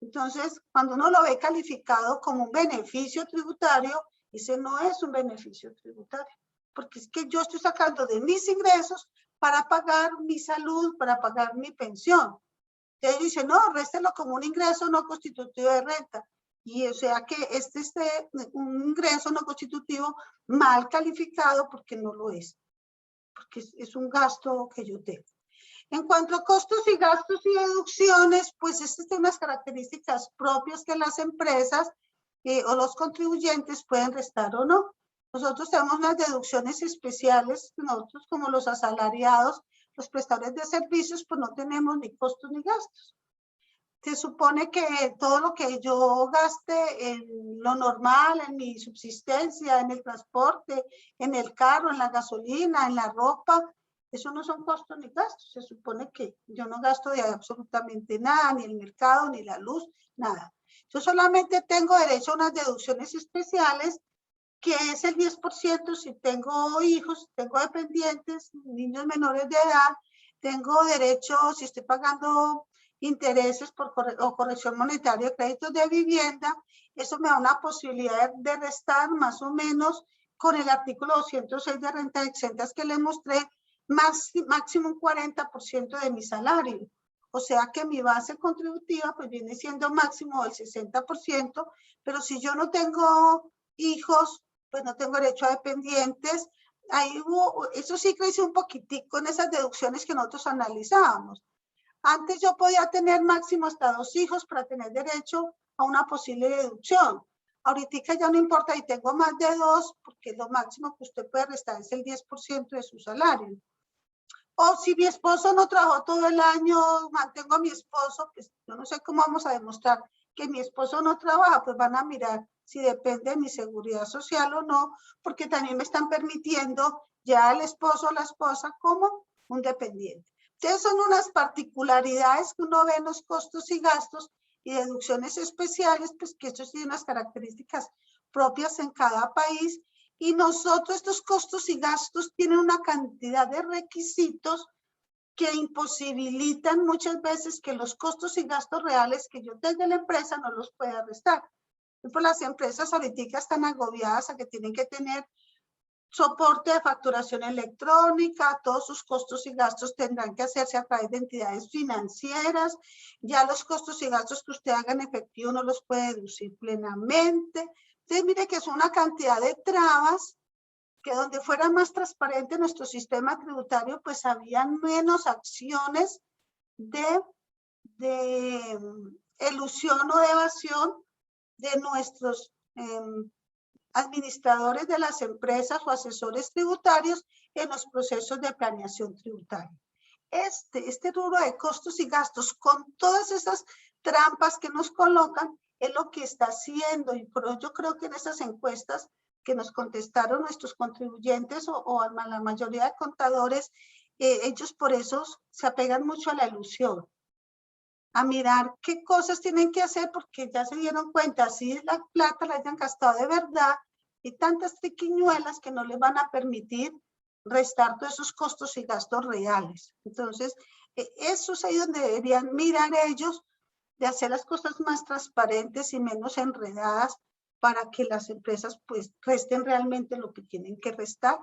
Entonces, cuando uno lo ve calificado como un beneficio tributario, ese no es un beneficio tributario, porque es que yo estoy sacando de mis ingresos para pagar mi salud, para pagar mi pensión. Entonces dice, no, réstelo como un ingreso no constitutivo de renta. Y o sea que este es un ingreso no constitutivo mal calificado porque no lo es, porque es un gasto que yo tengo. En cuanto a costos y gastos y deducciones, pues estas tienen unas características propias que las empresas o los contribuyentes pueden restar o no. Nosotros tenemos unas deducciones especiales, nosotros como los asalariados, los prestadores de servicios, pues no tenemos ni costos ni gastos. Se supone que todo lo que yo gaste en lo normal, en mi subsistencia, en el transporte, en el carro, en la gasolina, en la ropa, eso no son costos ni gastos. Se supone que yo no gasto de absolutamente nada, ni el mercado, ni la luz, nada. Yo solamente tengo derecho a unas deducciones especiales, que es el 10% si tengo hijos, tengo dependientes, niños menores de edad, tengo derecho, si estoy pagando intereses o corrección monetaria de créditos de vivienda, eso me da una posibilidad de restar más o menos con el artículo 206 de rentas exentas que le mostré, máximo un 40% de mi salario. O sea que mi base contributiva pues viene siendo máximo el 60%, pero si yo no tengo hijos, pues no tengo derecho a dependientes. Ahí eso sí creció un poquitico en esas deducciones que nosotros analizábamos. Antes yo podía tener máximo hasta 2 hijos para tener derecho a una posible deducción. Ahorita ya no importa y tengo más de 2, porque lo máximo que usted puede restar es el 10% de su salario. O si mi esposo no trabajó todo el año, mantengo a mi esposo, pues yo no sé cómo vamos a demostrar que mi esposo no trabaja, pues van a mirar si depende de mi seguridad social o no, porque también me están permitiendo ya el esposo o la esposa como un dependiente. Entonces son unas particularidades que uno ve en los costos y gastos y deducciones especiales, pues que estos tienen unas características propias en cada país. Y nosotros estos costos y gastos tienen una cantidad de requisitos que imposibilitan muchas veces que los costos y gastos reales que yo tenga en la empresa no los pueda restar. Pues las empresas ahorita están agobiadas a que tienen que tener soporte de facturación electrónica, todos sus costos y gastos tendrán que hacerse a través de entidades financieras, ya los costos y gastos que usted haga en efectivo no los puede deducir plenamente. Entonces, mire que es una cantidad de trabas que donde fuera más transparente nuestro sistema tributario, pues habían menos acciones de elusión o de evasión de nuestros administradores de las empresas o asesores tributarios en los procesos de planeación tributaria. Este rubro de costos y gastos con todas esas trampas que nos colocan es lo que está haciendo, y yo creo que en esas encuestas que nos contestaron nuestros contribuyentes o a la mayoría de contadores, ellos por eso se apegan mucho a la ilusión, a mirar qué cosas tienen que hacer porque ya se dieron cuenta, si la plata la hayan gastado de verdad y tantas triquiñuelas que no les van a permitir restar todos esos costos y gastos reales. Entonces, eso es ahí donde deberían mirar ellos de hacer las cosas más transparentes y menos enredadas para que las empresas pues resten realmente lo que tienen que restar.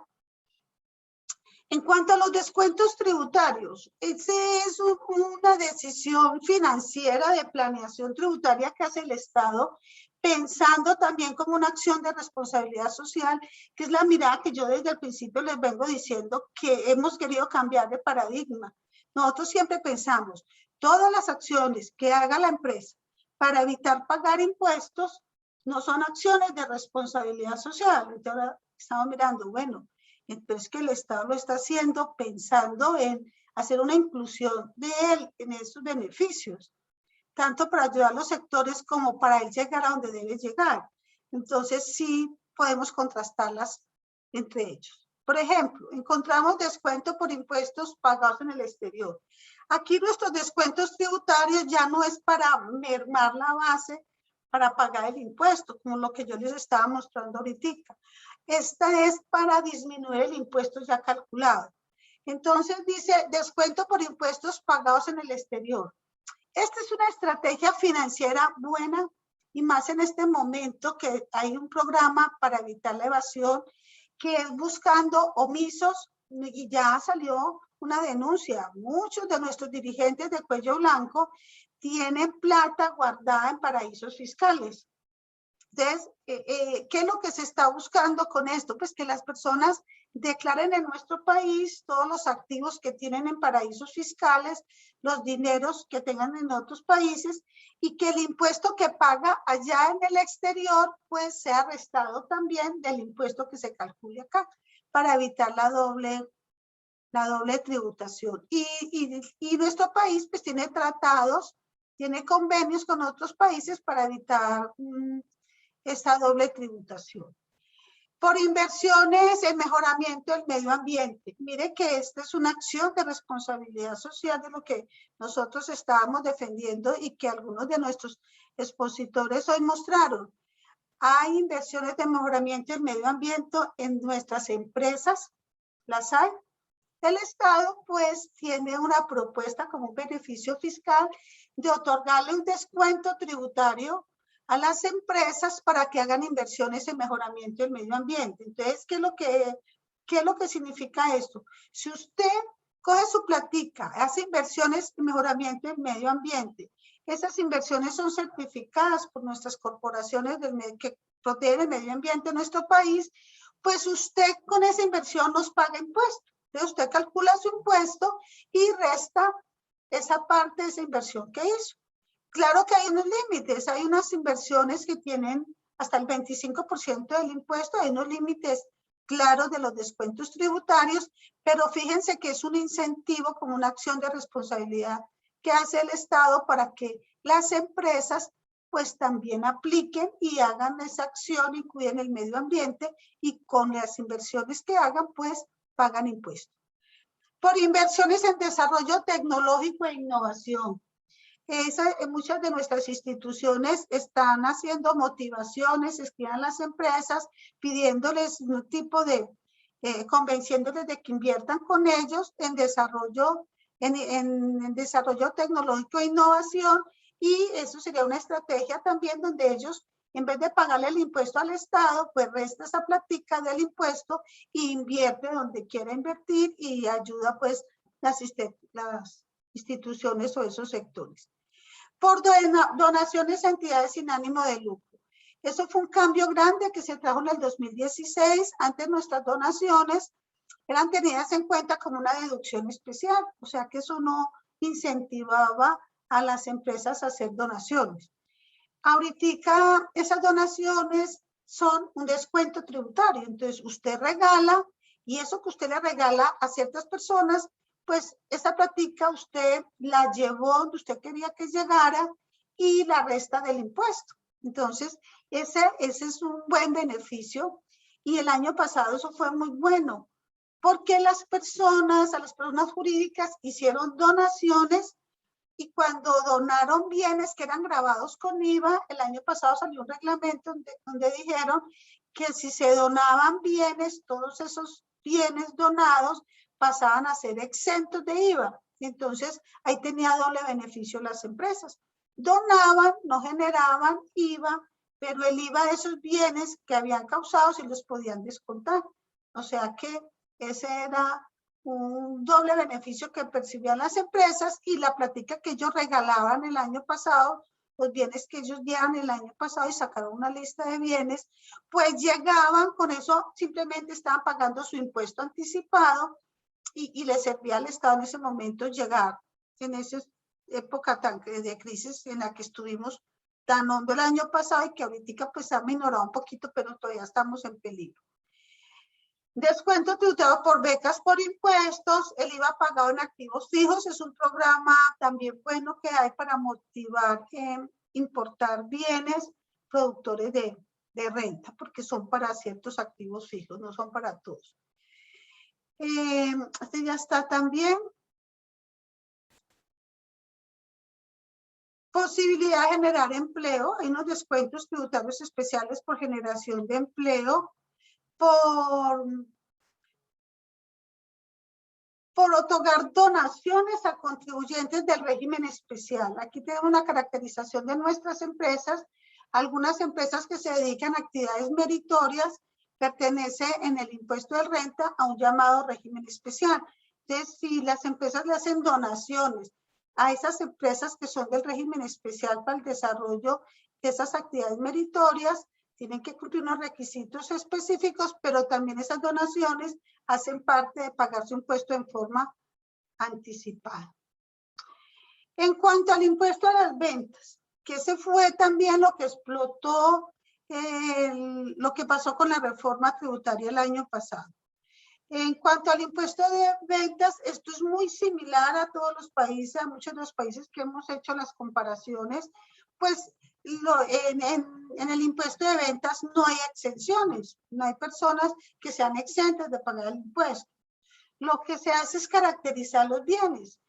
En cuanto a los descuentos tributarios, esa es una decisión financiera de planeación tributaria que hace el Estado, pensando también como una acción de responsabilidad social, que es la mirada que yo desde el principio les vengo diciendo que hemos querido cambiar de paradigma. Nosotros siempre pensamos, todas las acciones que haga la empresa para evitar pagar impuestos no son acciones de responsabilidad social. Entonces ahora estamos mirando, bueno, entonces que el Estado lo está haciendo pensando en hacer una inclusión de él en esos beneficios, tanto para ayudar a los sectores como para él llegar a donde debe llegar. Entonces sí podemos contrastarlas entre ellos. Por ejemplo, encontramos descuento por impuestos pagados en el exterior. Aquí nuestros descuentos tributarios ya no es para mermar la base para pagar el impuesto, como lo que yo les estaba mostrando ahorita. Esta es para disminuir el impuesto ya calculado. Entonces dice descuento por impuestos pagados en el exterior. Esta es una estrategia financiera buena y más en este momento que hay un programa para evitar la evasión que es buscando omisos, y ya salió una denuncia. Muchos de nuestros dirigentes de cuello blanco tienen plata guardada en paraísos fiscales. Entonces, ¿qué es lo que se está buscando con esto? Pues que las personas declaren en nuestro país todos los activos que tienen en paraísos fiscales, los dineros que tengan en otros países y que el impuesto que paga allá en el exterior pues sea restado también del impuesto que se calcule acá para evitar la doble tributación. Y nuestro país pues tiene tratados, tiene convenios con otros países para evitar esta doble tributación. Por inversiones en mejoramiento del medio ambiente. Mire que esta es una acción de responsabilidad social de lo que nosotros estábamos defendiendo y que algunos de nuestros expositores hoy mostraron. Hay inversiones de mejoramiento del medio ambiente en nuestras empresas, las hay. El Estado pues tiene una propuesta como un beneficio fiscal de otorgarle un descuento tributario a las empresas para que hagan inversiones en mejoramiento del medio ambiente. Entonces, ¿qué es lo que significa esto? Si usted coge su platica, hace inversiones en mejoramiento del medio ambiente, esas inversiones son certificadas por nuestras corporaciones que protegen el medio ambiente en nuestro país, pues usted con esa inversión nos paga impuestos. Entonces usted calcula su impuesto y resta esa parte de esa inversión que hizo. Claro que hay unos límites, hay unas inversiones que tienen hasta el 25% del impuesto, hay unos límites claros de los descuentos tributarios, pero fíjense que es un incentivo como una acción de responsabilidad que hace el Estado para que las empresas pues también apliquen y hagan esa acción y cuiden el medio ambiente y con las inversiones que hagan pues pagan impuestos. Por inversiones en desarrollo tecnológico e innovación. Muchas de nuestras instituciones están haciendo motivaciones, escriban las empresas, pidiéndoles un tipo de, convenciéndoles de que inviertan con ellos en desarrollo en desarrollo tecnológico e innovación, y eso sería una estrategia también donde ellos, en vez de pagarle el impuesto al Estado, pues resta esa plática del impuesto y invierte donde quiera invertir y ayuda pues las instituciones o esos sectores. Por donaciones a entidades sin ánimo de lucro. Eso fue un cambio grande que se trajo en el 2016. Antes nuestras donaciones eran tenidas en cuenta como una deducción especial, o sea que eso no incentivaba a las empresas a hacer donaciones. Ahorita esas donaciones son un descuento tributario, entonces usted regala y eso que usted le regala a ciertas personas, pues esa plática usted la llevó donde usted quería que llegara y la resta del impuesto. Entonces, ese es un buen beneficio y el año pasado eso fue muy bueno porque a las personas jurídicas hicieron donaciones y cuando donaron bienes que eran gravados con IVA, el año pasado salió un reglamento donde dijeron que si se donaban bienes, todos esos bienes donados pasaban a ser exentos de IVA. Entonces, ahí tenía doble beneficio las empresas. Donaban, no generaban IVA, pero el IVA de esos bienes que habían causado se los podían descontar. O sea que ese era un doble beneficio que percibían las empresas y la plática que ellos regalaban el año pasado, los bienes que ellos llevan el año pasado y sacaron una lista de bienes, pues llegaban con eso, simplemente estaban pagando su impuesto anticipado y les servía al Estado en ese momento llegar en esa época de crisis en la que estuvimos tan hondo el año pasado y que ahorita pues ha minorado un poquito, pero todavía estamos en peligro. Descuento tributario por becas por impuestos, el IVA pagado en activos fijos es un programa también bueno que hay para motivar importar bienes productores de renta, porque son para ciertos activos fijos, no son para todos. Este ya está también. Posibilidad de generar empleo, hay unos descuentos tributarios especiales por generación de empleo, por otorgar donaciones a contribuyentes del régimen especial. Aquí tenemos una caracterización de nuestras empresas. Algunas empresas que se dedican a actividades meritorias pertenecen en el impuesto de renta a un llamado régimen especial. Entonces, si las empresas le hacen donaciones a esas empresas que son del régimen especial para el desarrollo de esas actividades meritorias, tienen que cumplir unos requisitos específicos, pero también esas donaciones hacen parte de pagar su impuesto en forma anticipada. En cuanto al impuesto a las ventas, que ese fue también lo que explotó, lo que pasó con la reforma tributaria el año pasado. En cuanto al impuesto de ventas, esto es muy similar a todos los países, a muchos de los países que hemos hecho las comparaciones, pues en el impuesto de ventas no hay exenciones, no hay personas que sean exentas de pagar el impuesto. Lo que se hace es caracterizar los bienes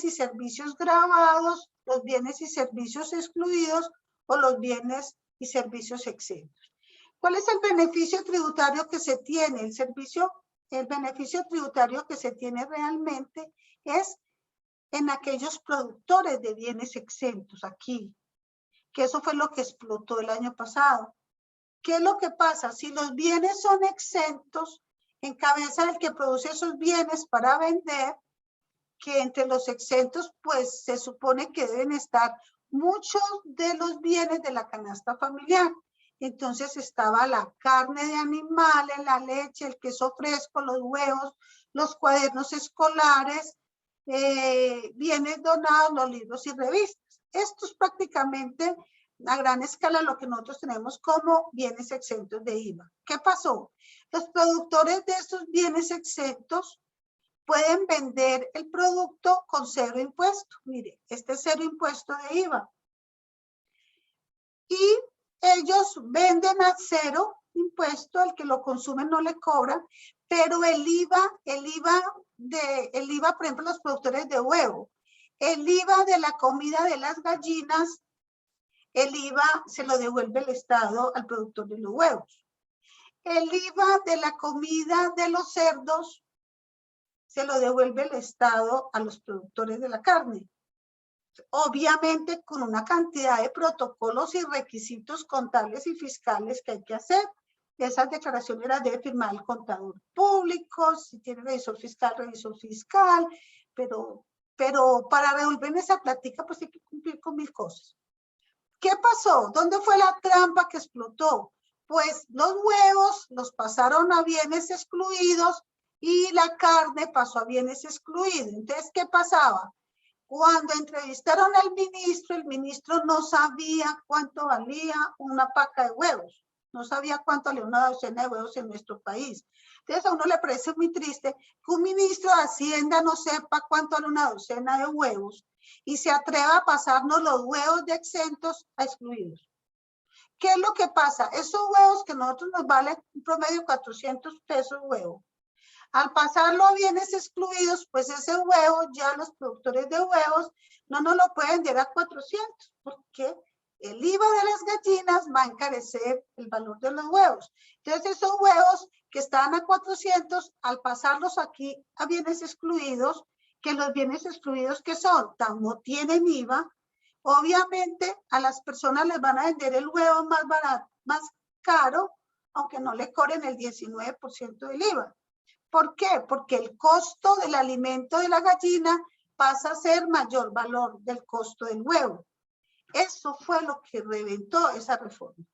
y servicios gravados, los bienes y servicios excluidos o los bienes y servicios exentos. ¿Cuál es el beneficio tributario que se tiene? El beneficio tributario que se tiene realmente es en aquellos productores de bienes exentos aquí, que eso fue lo que explotó el año pasado. ¿Qué es lo que pasa? Si los bienes son exentos, en cabeza del que produce esos bienes para vender, que entre los exentos, pues se supone que deben estar muchos de los bienes de la canasta familiar. Entonces estaba la carne de animales, la leche, el queso fresco, los huevos, los cuadernos escolares, bienes donados, los libros y revistas. Esto es prácticamente a gran escala lo que nosotros tenemos como bienes exentos de IVA. ¿Qué pasó? Los productores de estos bienes exentos pueden vender el producto con cero impuesto. Mire, este es cero impuesto de IVA. Y ellos venden a cero impuesto, al que lo consumen no le cobran, pero el IVA, por ejemplo, los productores de huevo, el IVA de la comida de las gallinas, el IVA se lo devuelve el Estado al productor de los huevos. El IVA de la comida de los cerdos se lo devuelve el Estado a los productores de la carne. Obviamente con una cantidad de protocolos y requisitos contables y fiscales que hay que hacer. Esas declaraciones las debe firmar el contador público, si tiene revisor fiscal, pero para devolver esa plática pues hay que cumplir con 1000 cosas. ¿Qué pasó? ¿Dónde fue la trampa que explotó? Pues los huevos los pasaron a bienes excluidos y la carne pasó a bienes excluidos. Entonces, ¿qué pasaba? Cuando entrevistaron al ministro, el ministro no sabía cuánto valía una paca de huevos. No sabía cuánto valía una docena de huevos en nuestro país. Entonces a uno le parece muy triste que un ministro de Hacienda no sepa cuánto vale una docena de huevos y se atreva a pasarnos los huevos de exentos a excluidos. ¿Qué es lo que pasa? Esos huevos que a nosotros nos valen un promedio 400 pesos huevo. Al pasarlo a bienes excluidos, pues ese huevo, ya los productores de huevos no nos lo pueden vender a 400, porque el IVA de las gallinas va a encarecer el valor de los huevos. Entonces, esos huevos que estaban a 400, al pasarlos aquí a bienes excluidos, que los bienes excluidos que son, no tienen IVA, obviamente a las personas les van a vender el huevo más barato, más caro, aunque no le cobren el 19% del IVA. ¿Por qué? Porque el costo del alimento de la gallina pasa a ser mayor valor del costo del huevo. Eso fue lo que reventó esa reforma.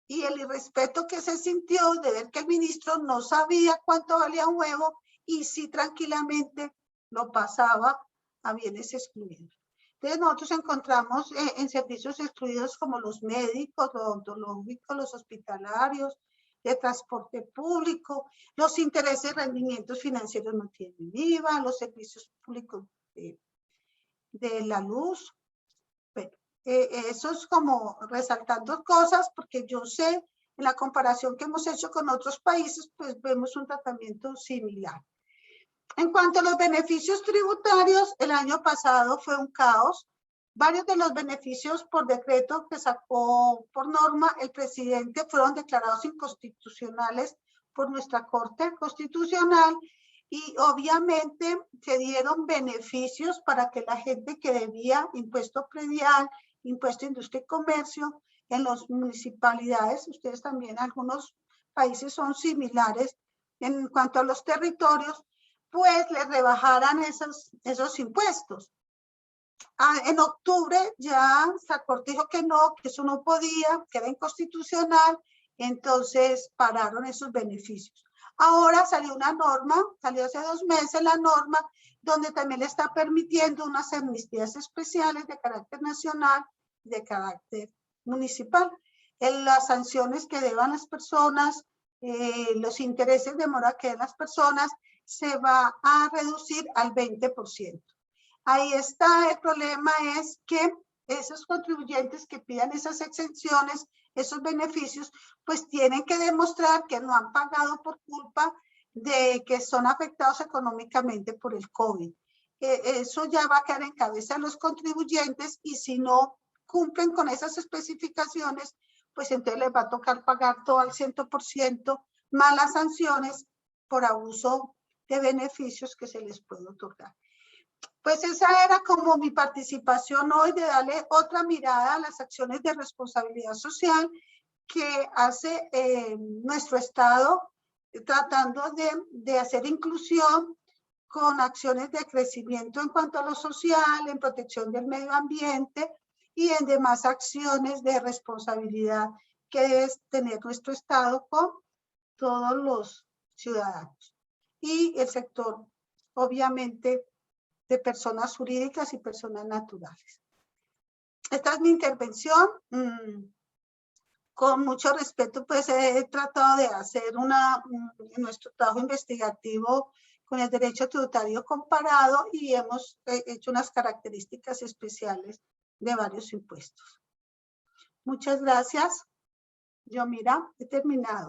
Y el irrespeto que se sintió de ver que el ministro no sabía cuánto valía un huevo y sí tranquilamente lo pasaba a bienes excluidos. Entonces nosotros encontramos en servicios excluidos como los médicos, los odontológicos, los hospitalarios, de transporte público, los intereses y rendimientos financieros no tienen IVA, los servicios públicos de la luz. Bueno, eso es como resaltando cosas porque yo sé, en la comparación que hemos hecho con otros países, pues vemos un tratamiento similar. En cuanto a los beneficios tributarios, el año pasado fue un caos. Varios de los beneficios por decreto que sacó por norma el presidente fueron declarados inconstitucionales por nuestra Corte Constitucional y obviamente se dieron beneficios para que la gente que debía impuesto predial, impuesto de industria y comercio en las municipalidades, ustedes también, algunos países son similares en cuanto a los territorios, pues le rebajaran esos impuestos. En octubre ya la Corte dijo que no, que eso no podía, que era inconstitucional, entonces pararon esos beneficios. Ahora salió una norma, salió hace 2 meses la norma, donde también le está permitiendo unas amnistías especiales de carácter nacional y de carácter municipal. En las sanciones que deban las personas, los intereses de mora que den las personas, se va a reducir al 20%. Ahí está, el problema es que esos contribuyentes que pidan esas exenciones, esos beneficios, pues tienen que demostrar que no han pagado por culpa de que son afectados económicamente por el COVID. Eso ya va a quedar en cabeza de los contribuyentes y si no cumplen con esas especificaciones, pues entonces les va a tocar pagar todo al 100% más las sanciones por abuso de beneficios que se les puede otorgar. Pues esa era como mi participación hoy, de darle otra mirada a las acciones de responsabilidad social que hace nuestro Estado, tratando de hacer inclusión con acciones de crecimiento en cuanto a lo social, en protección del medio ambiente y en demás acciones de responsabilidad que debe tener nuestro Estado con todos los ciudadanos. Y el sector, obviamente, de personas jurídicas y personas naturales. Esta es mi intervención. Con mucho respeto, pues he tratado de hacer nuestro trabajo investigativo con el derecho tributario comparado y hemos hecho unas características especiales de varios impuestos. Muchas gracias. Yo, mira, he terminado.